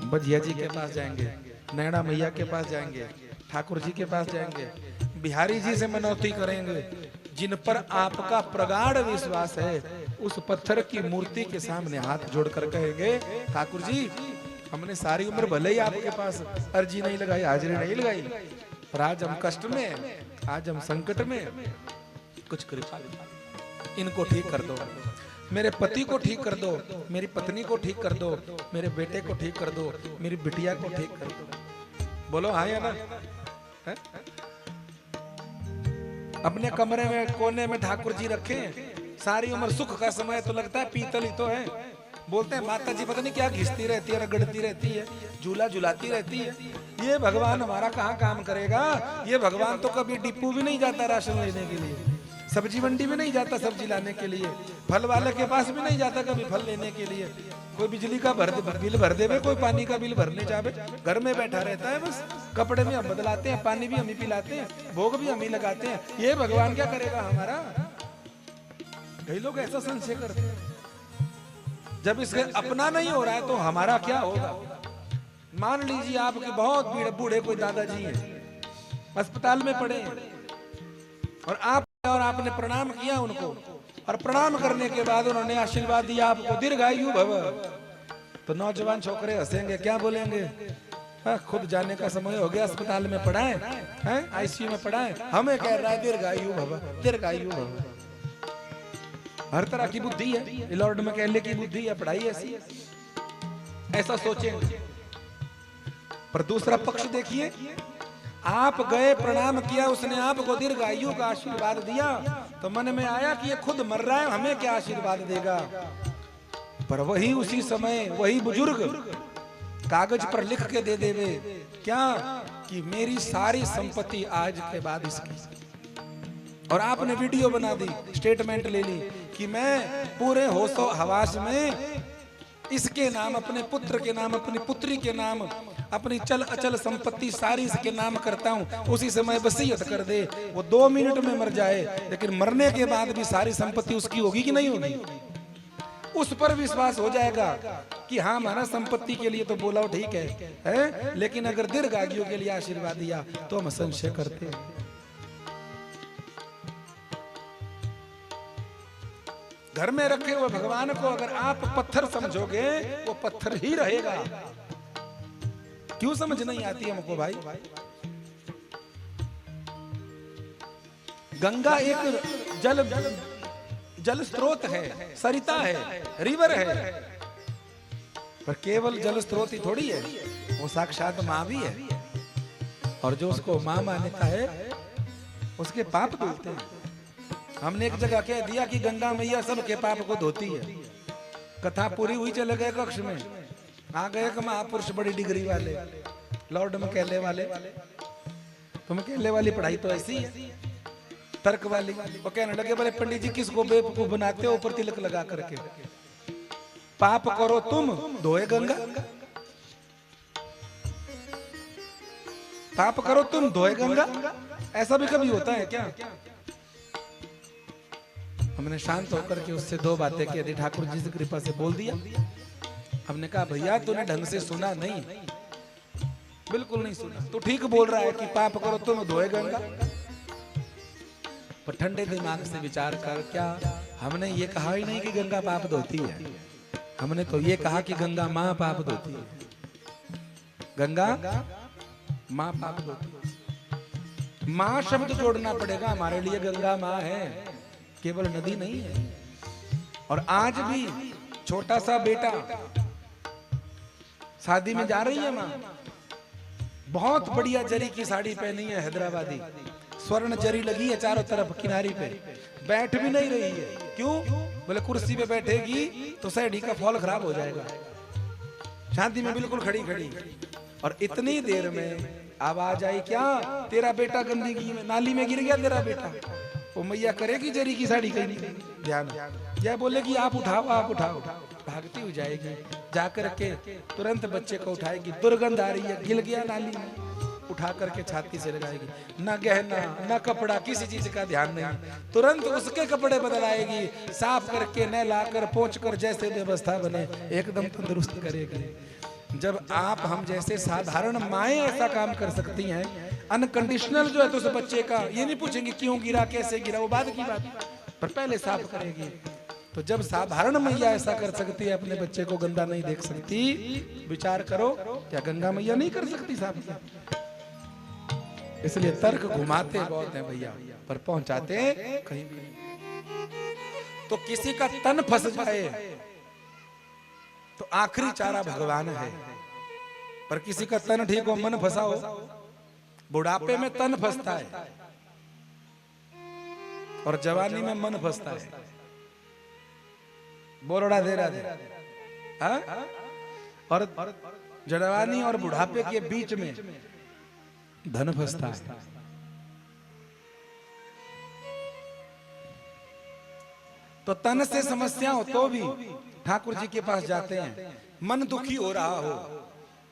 बजिया जी के पास जाएंगे, नैना मैया के पास जाएंगे, ठाकुर जी के पास जाएंगे, बिहारी जी से मनौती करेंगे। जिन पर आपका प्रगाढ़ विश्वास है, उस पत्थर की मूर्ति के सामने हाथ जोड़कर कहेंगे, ठाकुर जी हमने सारी उम्र भले ही आपके पास अर्जी नहीं लगाई, हाजिरी नहीं लगाई, पर आज हम कष्ट में, आज हम संकट में, कुछ कृपा इनको ठीक कर दो, मेरे पति को ठीक कर दो, मेरी पत्नी को ठीक कर दो, मेरे बेटे को ठीक कर दो, मेरी बिटिया को ठीक कर दो। बोलो हाँ या ना? है? अपने कमरे में कोने में ठाकुर जी रखे, सारी उम्र सुख का समय तो लगता है पीतल ही तो है। बोलते हैं माता जी पता नहीं क्या घिसती रहती है, रगड़ती रहती है, झूला झुलाती रहती है। ये भगवान हमारा कहाँ काम करेगा? ये भगवान तो कभी डिपू भी नहीं जाता राशन लेने के लिए, सब्जी मंडी में नहीं जाता सब्जी लाने के लिए, फल वाले के पास भी नहीं जाता कभी फल लेने के लिए। कोई बिजली का बिल भर देवे, कोई पानी का बिल भरने जावे, घर में बैठा रहता है बस। कपड़े भी हम बदलाते हैं, पानी भी हम ही पिलाते हैं, भोग भी हम ही लगाते हैं। ये भगवान क्या करेगा हमारा? कई लोग ऐसा संशय करते हैं। जब इसके अपना नहीं हो रहा है तो हमारा क्या होगा? मान लीजिए आपके बहुत बूढ़े कोई दादाजी हैं, अस्पताल में पड़े हैं, और आपने प्रणाम किया उनको, और प्रणाम करने के बाद उन्होंने आशीर्वाद दिया आपको, दीर्घायु भव। तो नौजवान छोकरे हंसेंगे, क्या बोलेंगे? खुद जाने का समय हो गया, अस्पताल में पड़ा है, आईसीयू में पड़ा है, हमें कह रहा है दीर्घायु भव, दीर्घायु भव। हर तरह की बुद्धि है, लॉर्ड में कहने की बुद्धि है, पढ़ाई ऐसी, ऐसा सोचेंगे। पर दूसरा पक्ष देखिए, आप गए, प्रणाम किया, उसने आपको दीर्घायु का आशीर्वाद दिया, तो मन में आया कि ये खुद मर रहा है, हमें क्या आशीर्वाद देगा? पर वही उसी समय वही बुजुर्ग कागज पर लिख के दे देवे क्या कि मेरी सारी संपत्ति आज के बाद इसकी, और आपने वीडियो बना दी, स्टेटमेंट ले ली कि मैं पूरे होशो हवास में इसके नाम, अपने पुत्र के नाम, अपनी पुत्री के नाम, अपनी चल अचल संपत्ति सारी इसके नाम करता हूं, उसी समय वसीयत कर दे। वो 2 मिनट में मर जाए, लेकिन मरने के बाद भी सारी संपत्ति उसकी होगी कि नहीं होगी? उस पर विश्वास हो जाएगा कि हाँ, हमारा संपत्ति के लिए तो बोला हो, ठीक है? लेकिन अगर दीर्घायु के लिए आशीर्वाद दिया तो हम संशय करते हैं। घर में रखे हुए भगवान को अगर आप पत्थर समझोगे, वो पत्थर ही रहेगा। क्यों समझ नहीं आती हमको भाई? गंगा एक जल स्रोत है, सरिता है, रिवर है, पर केवल जल स्रोत ही थोड़ी है, वो साक्षात माँ भी है। और जो उसको माँ मानता है उसके पाप धुलते हैं। हमने एक जगह कह दिया कि गंगा मैया सबके पाप को धोती है। कथा पूरी हुई, चले गए कक्ष में, आ गए एक महापुरुष बड़ी डिग्री वाले, लॉर्ड मैकेले वाले। तो मैकेले वाली पढ़ाई तो ऐसी है, तर्क वाली। वो कहने लगे, बोले पंडित जी किसको बेवकूफ बनाते हो ऊपर तिलक लगा करके? पाप करो तुम, धोए गंगा। पाप करो तुम, धोए गंगा। ऐसा भी कभी होता है क्या? हमने शांत होकर के उससे 2 बातें कह दी, ठाकुर जी की कृपा से बोल दिया। हमने कहा, भैया तूने ढंग से सुना नहीं, बिल्कुल नहीं सुना। तो ठीक बोल रहा है कि पाप करो तुम, धोए गंगा, पर ठंडे दिमाग से विचार कर, क्या हमने ये कहा ही नहीं कि गंगा पाप धोती है? हमने तो ये कहा कि गंगा माँ पाप धोती है। गंगा माँ पाप धोती है। माँ शब्द जोड़ना पड़ेगा हमारे लिए। गंगा माँ है, केवल नदी नहीं है। और आज भी छोटा सा बेटा शादी में जा रही है माँ, बहुत बढ़िया जरी की साड़ी पहनी है, हैदराबादी स्वर्ण जरी लगी है चारों तरफ किनारी पे, बैठ भी नहीं रही है। क्यों? बोले कुर्सी पे बैठेगी तो साड़ी का फॉल खराब हो जाएगा। शादी में बिल्कुल खड़ी खड़ी, और इतनी देर में आवाज आई, क्या तेरा बेटा गंदगी में नाली में गिर गया तेरा बेटा? वो मैया करेगी जरी की साड़ी कहीं ध्यान, या बोलेगी आप उठाओ आप उठाओ, भागती हो जाएगी, जाकर के तुरंत बच्चे को उठाएगी, दुर्गंध आ रही है, गिर गया नाली में, उठा करके छाती से लगाएगी। ना गहना ना कपड़ा, किसी चीज का ध्यान नहीं, तुरंत उसके कपड़े बदलाएगी, साफ करके नहला कर पोंछ कर जैसे व्यवस्था बने एकदम तंदुरुस्त करेगी। जब आप हम जैसे साधारण माएं ऐसा काम कर सकती हैं, अनकंडीशनल जो है तो उस बच्चे का ये नहीं पूछेंगे क्यों गिरा कैसे गिरा, वो बाद की बात, पर पहले साफ करेगी। तो जब साधारण मैया ऐसा कर सकती है, अपने बच्चे को गंदा नहीं देख सकती, विचार करो क्या गंगा मैया नहीं कर सकती साफ? इसलिए तर्क घुमाते बहुत हैं भैया, पर पहुंचाते कहीं भी नहीं। तो किसी का तन फंस जाए तो आखिरी चारा भगवान है, पर किसी का तन ठीक हो, मन फंसा हो, बुढ़ापे में तन फंसता है और जवानी में मन फंसता है। बोलड़ा दे रहा है, और जवानी और बुढ़ापे के बीच में धन फंसता है। तो तन से समस्या हो तो भी ठाकुर जी के पास जाते हैं। मन दुखी हो रहा हो,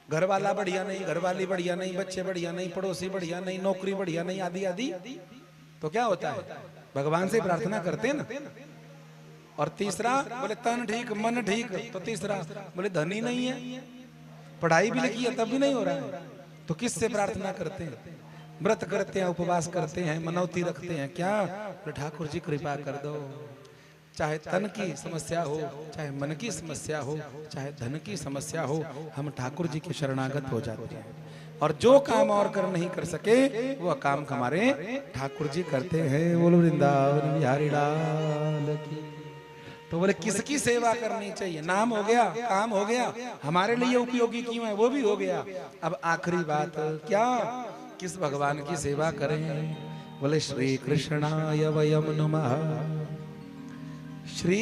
घर वाला बढ़िया नहीं, घरवाली बढ़िया नहीं, बच्चे बढ़िया नहीं, पड़ोसी बढ़िया नहीं, नौकरी बढ़िया नहीं, आदि आदि, तो क्या होता है? भगवान से प्रार्थना करते हैं ना। और तीसरा बोले तन ठीक मन ठीक, तो तीसरा बोले धन ही नहीं है, पढ़ाई भी लिखी है तब भी नहीं हो रहा है, तो किससे प्रार्थना करते हैं? व्रत करते हैं, उपवास करते हैं, मनौती रखते हैं, क्या बोले ठाकुर जी कृपा कर दो। चाहे तन की समस्या हो, चाहे मन की समस्या हो, चाहे धन की समस्या हो, हम ठाकुर जी के शरणागत हो जाते हैं। और जो काम और कर नहीं कर सके वो काम हमारे ठाकुर जी करते हैं। बोलो वृंदावन बिहारी लाल की। तो बोले किसकी सेवा करनी चाहिए? नाम हो गया, काम हो गया, हमारे लिए उपयोगी क्यों है वो भी हो गया। अब आखिरी बात क्या, किस भगवान की सेवा करें? बोले श्री कृष्णाय वयम नमः। श्री,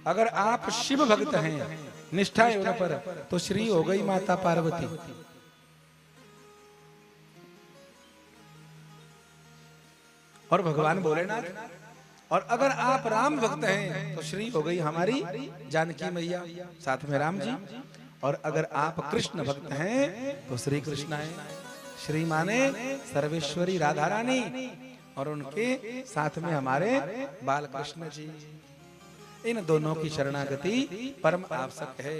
अगर आप शिव भक्त हैं, निष्ठा है उन पर, तो श्री हो गई माता पार्वती। और भगवान भोलेनाथ, और अगर आप राम भक्त हैं तो श्री हो गई हमारी जानकी मैया, साथ में राम जी। और अगर आप कृष्ण भक्त हैं तो श्री कृष्ण है। श्री माने सर्वेश्वरी राधा रानी, और उनके साथ में हमारे बाल कृष्ण जी। इन दोनों की शरणागति परम आवश्यक है।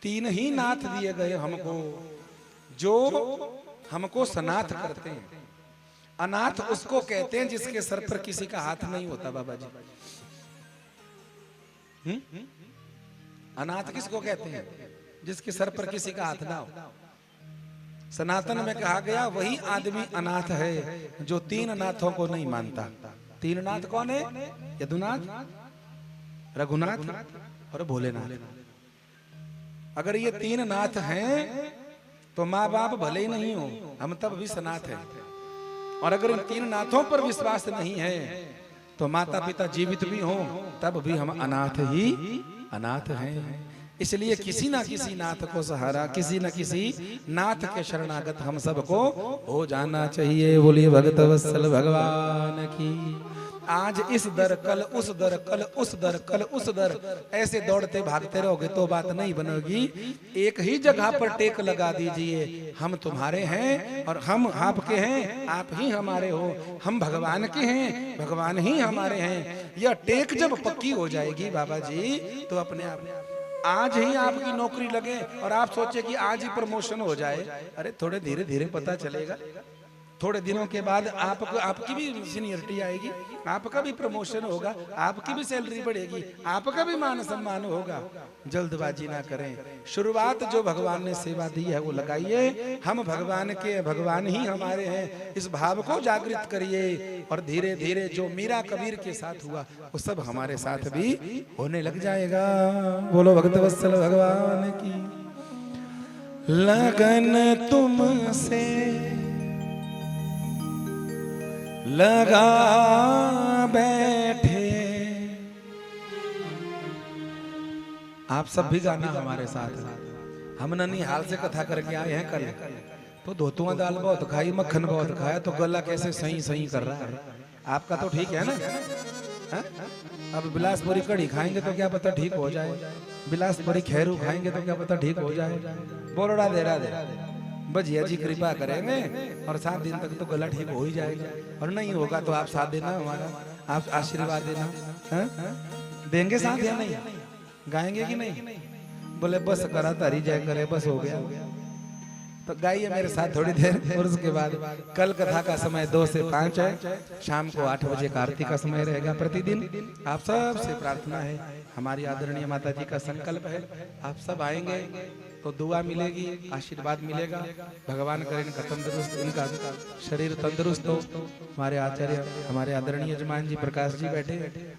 तीन ही नाथ दिए गए हमको, जो हमको सनाथ करते हैं। अनाथ उसको कहते हैं जिसके सर पर किसी का हाथ नहीं होता बाबा जी। अनाथ किसको कहते हैं? जिसके सर पर किसी का हाथ ना हो। सनातन में कहा गया वही आदमी अनाथ है जो तीन नाथों को नहीं मानता। तीन नाथ कौन है? यदुनाथ, रघुनाथ और भोलेनाथ। अगर ये तीन नाथ हैं तो माँ बाप भले ही नहीं हो, हम तब भी सनाथ हैं। और अगर इन तीन नाथों पर विश्वास नहीं है तो माता पिता जीवित भी हो तब भी हम अनाथ ही अनाथ हैं। इसलिए किसी ना किसी नाथ को सहारा, किसी न किसी नाथ के शरणागत हम सबको हो जाना चाहिए। बोलिए भगत वत्सल भगवान की। आज इस दर कल उस दर, कल उस दर, कल उस दर, ऐसे दौड़ते भागते रहोगे तो बात नहीं बनेगी। एक ही जगह पर टेक लगा दीजिए, हम तुम्हारे हैं और हम आपके हैं, आप ही हमारे हो। हम भगवान के हैं, भगवान ही हमारे हैं। यह टेक जब पक्की हो जाएगी बाबा जी तो अपने आप आज ही आपकी नौकरी लगे और आप सोचे कि आज ही प्रमोशन हो जाए। अरे थोड़े धीरे धीरे पता चलेगा। थोड़े दिनों के बाद आपकी भी सीनियरिटी आएगी, आपका भी प्रमोशन होगा, आपकी भी सैलरी बढ़ेगी, आपका भी मान सम्मान होगा। जल्दबाजी ना करें। शुरुआत जो भगवान ने सेवा दी है वो लगाइए। हम भगवान के, भगवान ही हमारे हैं, इस भाव को जागृत करिए। और धीरे धीरे जो मीरा कबीर के साथ हुआ वो सब हमारे साथ भी होने लग जाएगा। बोलो भगत वत्सल भगवान की। लगन तुमसे लगा बैठे। आप सब भी गाना हमारे साथ। हम ननिहाल से कथा करके आए हैं कल, तो धोतुआ दाल बहुत खाई, मक्खन बहुत खाया, तो गला कैसे सही सही कर रहा है। आपका तो ठीक है ना? हा? अब बिलासपुरी कढ़ी खाएंगे तो क्या पता ठीक हो जाए, बिलासपुरी खैरू खाएंगे तो क्या पता ठीक हो जाए। बोलो राधे राधे। भजिया जी कृपा करेंगे और 7 दिन तक तो गला ठीक हो ही जाएगा। और नहीं होगा तो आप साथ देना हमारा, आप आशीर्वाद देना। देंगे साथ या नहीं? गाएंगे कि नहीं? बोले बस करा तारी जय करे, बस हो गया। तो गाइए मेरे साथ थोड़ी देर। और उसके बाद कल कथा का समय 2 से 5 है। शाम को 8 बजे का आरती का समय रहेगा प्रतिदिन। आप सब से प्रार्थना है, हमारी आदरणीय माता जी का संकल्प है, आप सब आएंगे तो दुआ मिलेगी, आशीर्वाद मिलेगा। भगवान करें इनका तंदुरुस्त, इनका शरीर तंदुरुस्त हो। हमारे आचार्य, हमारे आदरणीय यजमान जी प्रकाश जी बैठे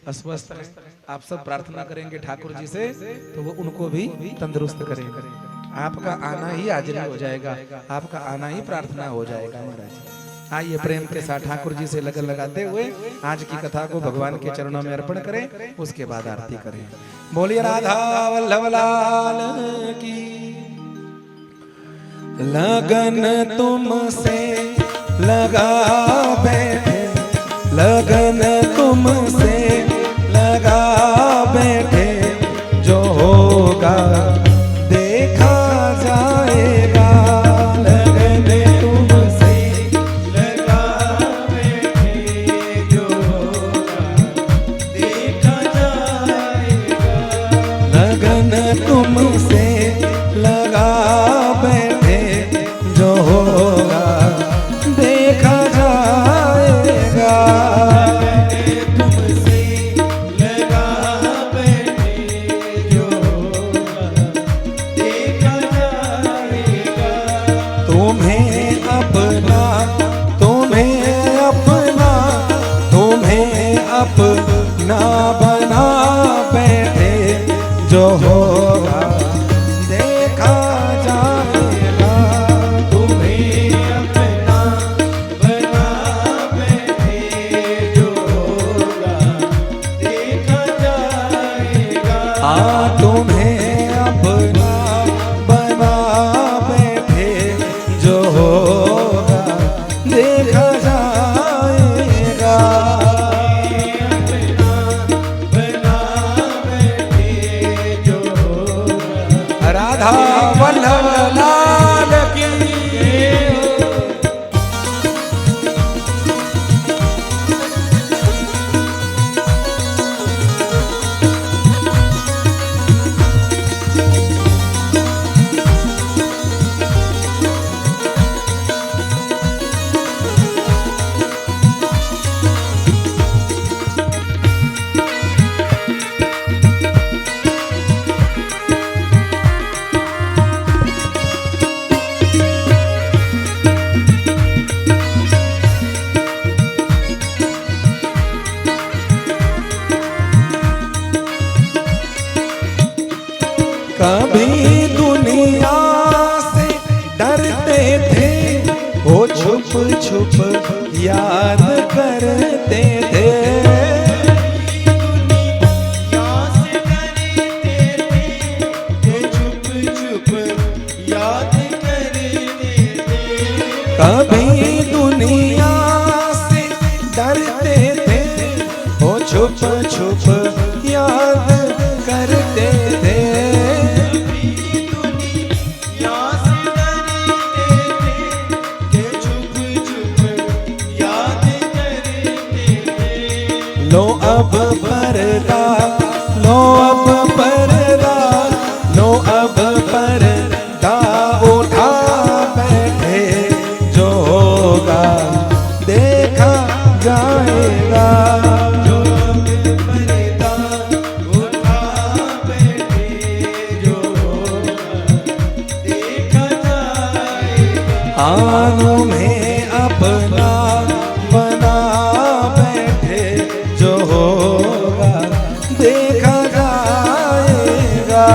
अस्वस्थ हैं। आप सब प्रार्थना करेंगे ठाकुर जी से तो वो उनको भी तंदुरुस्त करेंगे। आपका आना ही हाजिरी हो जाएगा, आपका आना ही प्रार्थना हो जाएगा महाराज। आइए प्रेम के साथ ठाकुर जी से लगन लगाते हुए आज की कथा को भगवान के चरणों में अर्पण करें, उसके बाद आरती करें। बोलिए राधा वल्लभ लाल की। लगन तुमसे लगा बैठे, लगन तुमसे लगा बैठे, जो होगा देखा जाएगा। लगन तुमसे लगा बैठे, जो होगा देखा जाएगा। लगन तुमसे लगा बैठे, जो होगा देखा जाएगा। तुमसे लगा बैठे, जो होगा देखा जाएगा। तुम्हें अपना, तुम्हें अपना, तुम्हें अपना बना बैठे, जो होगा देखा जाएगा। तुम्हें अपना बना बैठे, जो होगा देखा जाएगा। तुम्हें अपना बना बैठे, जो होगा देखा जाएगा। छुप याद करते थे। कभी दुनिया से डरते थे, वो छुप छुप याद करते थे। लो अब पर्दा, लो अब पर्दा, लो अब पर्दा उठा बैठे, जो होगा देखा जाएगा। जो पर्दा उठा बैठे, जो देखा जाएगा। आनू में अपना बना बैठे, जो होगा देखा जाएगा।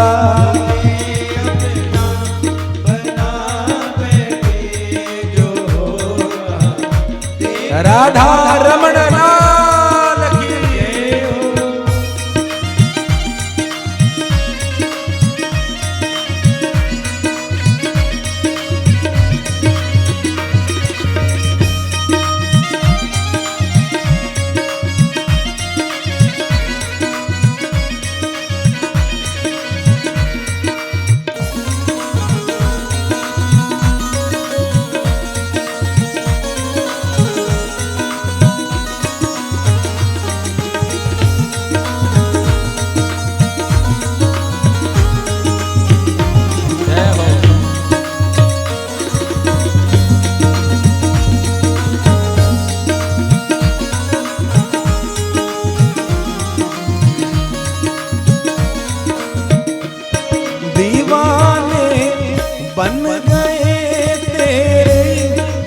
राधा रमण लाल की जय हो। दीवाने बन गए तेरे,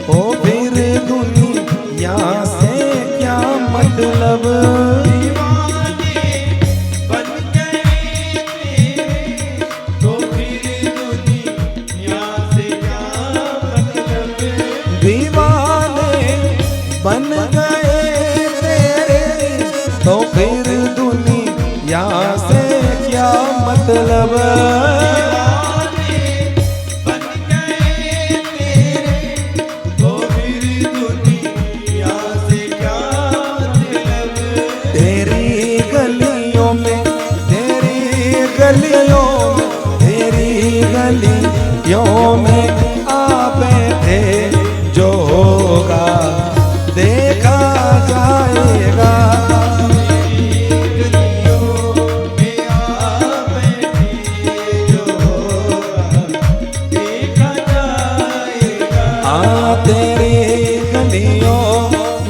ओ फिर दुनिया से क्या मतलब। दीवाने बन गए तेरे, तो फिर दुनिया से क्या मतलब। दीवाने बन गए तेरे, तो फिर दुनिया से क्या मतलब। तेरी गलियों में, तेरी गलियों में आ बैठे, जो होगा देखा जाएगा। तेरी गलियों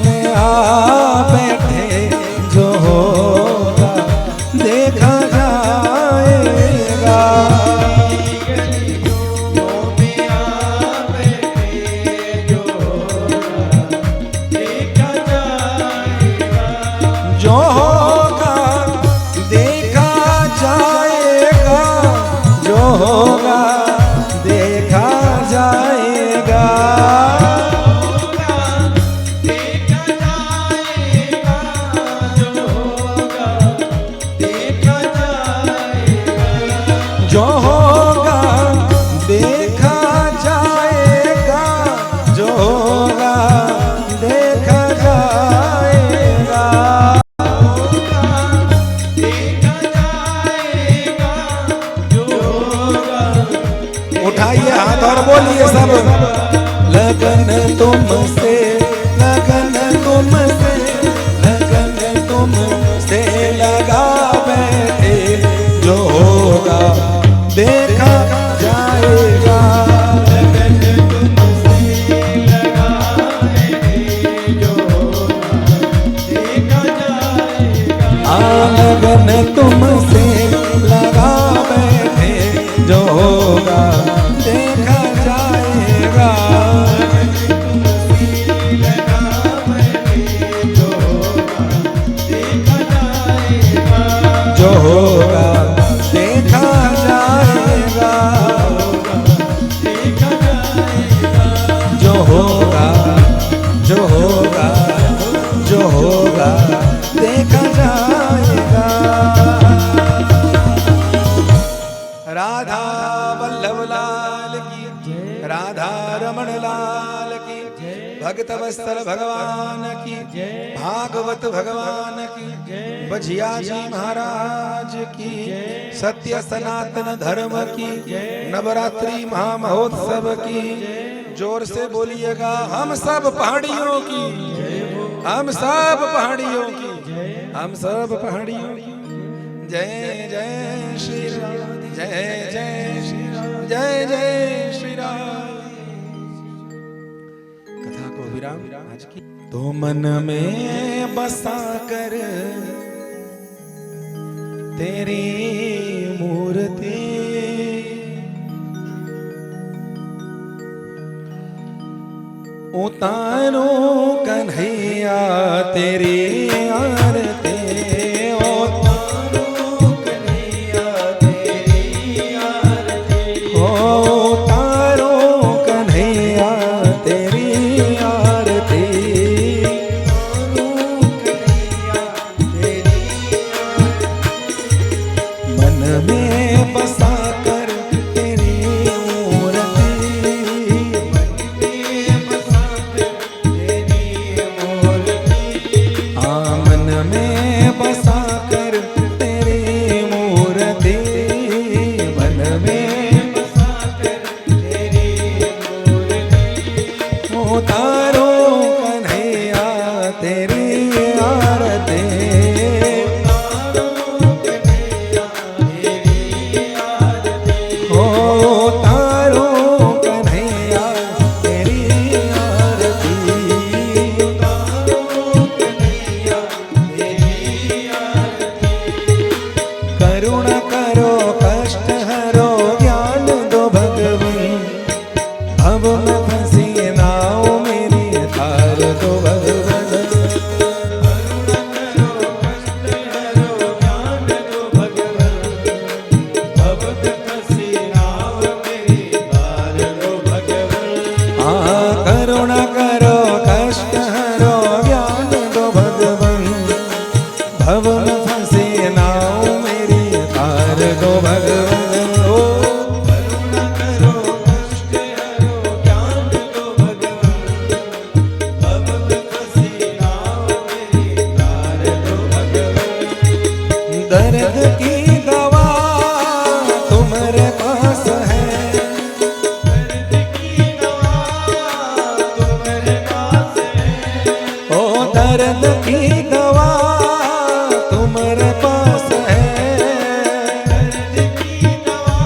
में आ बैठे, जो होगा देखा जाएगा। जो होगा देखा जाएगा, जो होगा देखा जाएगा। जो होगा देखा जाएगा, जो होगा देखा जाएगा। उठाइए हाथ और बोलिए सब, लगन तुमसे, लगन तुमसे, लगन तुमसे लगा बैठे, जो होगा देखा जाएगा। लगन तुमसे लगा बैठे, जो देखा जाएगा। लगन तुमसे लगा बैठे, जो होगा देखा जाएगा। जो होगा देखा जाएगा। राधा रमण लाल की, भक्त वत्सल भगवान की, भागवत भगवान की, बजिया जी महाराज की, सत्य सनातन धर्म की, नवरात्रि महामहोत्सव की। जोर से बोलिएगा हम सब पहाड़ियों की, हम सब पहाड़ियों की, हम सब पहाड़ियों की। जय जय श्री राम, जय जय श्री राम, जय जय श्री राम। कथा को विराम आज की। तो मन में बसा कर तेरी मूर्ति, उतारो कन्हैया तेरी आरती, उतारो कन्हैया तेरी आरती, उतारो कन्हैया तेरी आरती, उतारो कन्हैया तेरी आरती। मन में बसा कर तेरी मूर्ति, मन में बसा कर तेरी मूर्ति, मन में बसा कर तेरी मूर्ति, उतारो कन्हैया तेरी आरती, उतारो कन्हैया तेरी आरती, उतारो कन्हैया तेरी आरती, उतारो कन्हैया तेरी आरती। करुणा करो कष्ट हरो ज्ञान दो भगवन, भव में फंसी नाव मेरी तार दो भगवन, करुणा करो कष्ट हरो ज्ञान दो भगवन, भव में फंसी नाव मेरी तार दो भगवन। करुणा करो कष्ट हरो ज्ञान दो भगवन, भव में फंसी नाव मेरी तार दो भगवन। ओ करुणा करो कष्ट हरो ज्ञान दो भगवन, भव में फंसी नाव मेरी तार दो भगवन। दर्द की दवा तुम्हारे पास है, दर्द की दवा तुम्हारे पास है, ओ दर्द की दवा तुम्हारे पास है, दर्द की दवा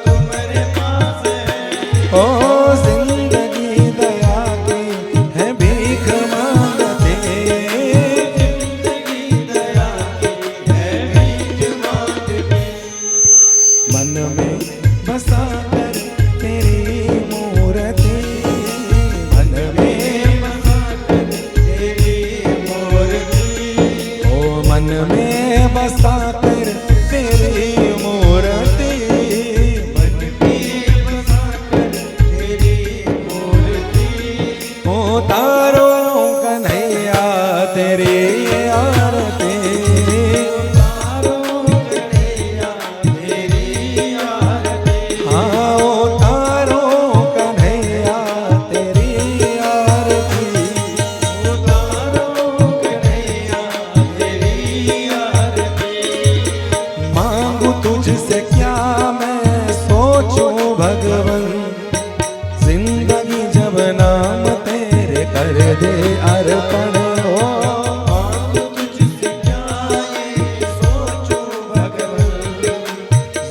तुम्हारे पास है, ओ जिंदगी दया की है भीख मांगते, जिंदगी दया की है भीख मांगते। मन में बसा कर तेरी मूर्ति, मन में बसा कर तेरी मूर्ति, ओ मन में बसा कर तेरी मूर्ति, मन में बसा कर तेरी मूर्ति, उतारो कन्हैया तेरी आरती, उतारो कन्हैया तेरी आरती, हाँ उतारो कन्हैया तेरी आरती, उतारो कन्हैया तेरी आरती। मांगू तुझसे क्या मैं सोचूं भगवन, जिंदगी जब नाम तेरे कर दे अर्पण, हो मांगू तुझसे क्या ये सोचूं भगवन,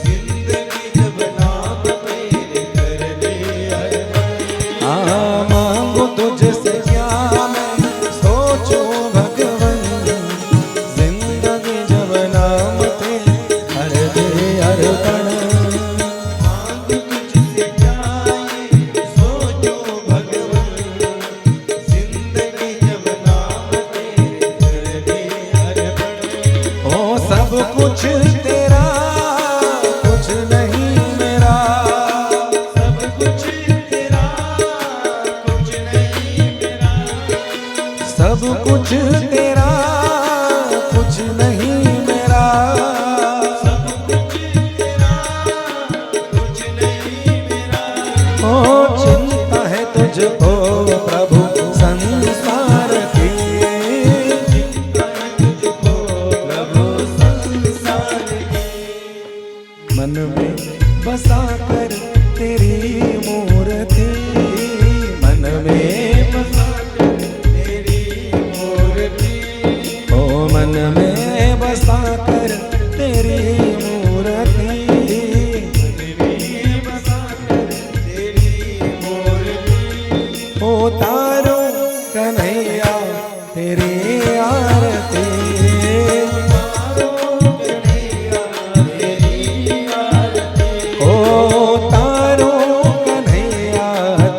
जिंदगी जब नाम तेरे कर दे अर्पण। मांगू तुझसे क्या मैं सोचूं भगवन, जिंदगी जब नाम तेरे कर दे अर्पण। मांगू तुझसे क्या ये सोचूं भगवन, जिंदगी जब नाम तेरे कर दे अर्पण। ओ सब कुछ तेरा कुछ नहीं मेरा, सब कुछ तेरा कुछ नहीं मेरा, सब कुछ तेरा कुछ नहीं मेरा, सब कुछ तेरा कुछ नहीं मेरा, ओ ओ चिंता है तुझको प्रभु संसार की, मन में बसा कर तेरी मूर्ति, मन में बसा कर तेरी मूर्ति, ओ मन में बसा कर तेरी मूर्ति, ओ तारो कन्हैया तेरी आरती, ओ तारो कन्हैया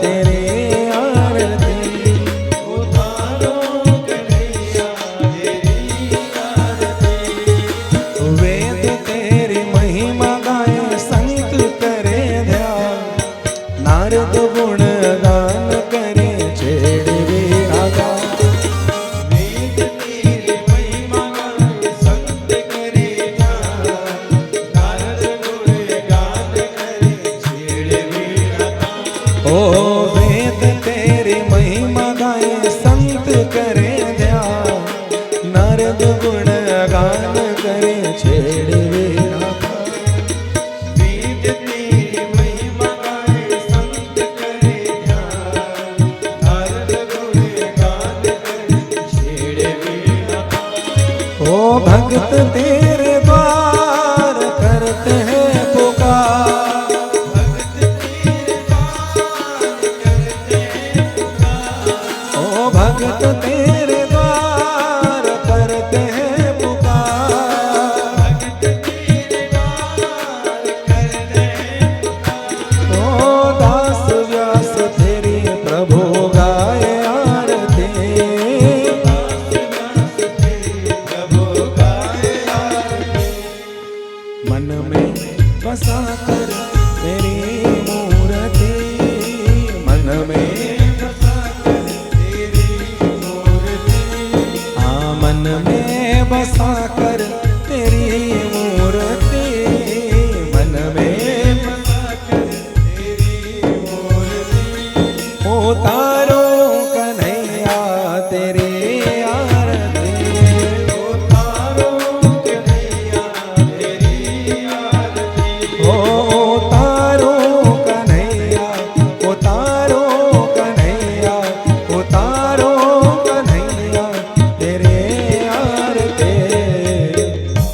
तेरी आरती, वेद तेरी महिमा गाए संत करे ध्यान, नारद गुण गान करे छेड़ वीणा गान, ओ वेद तेरी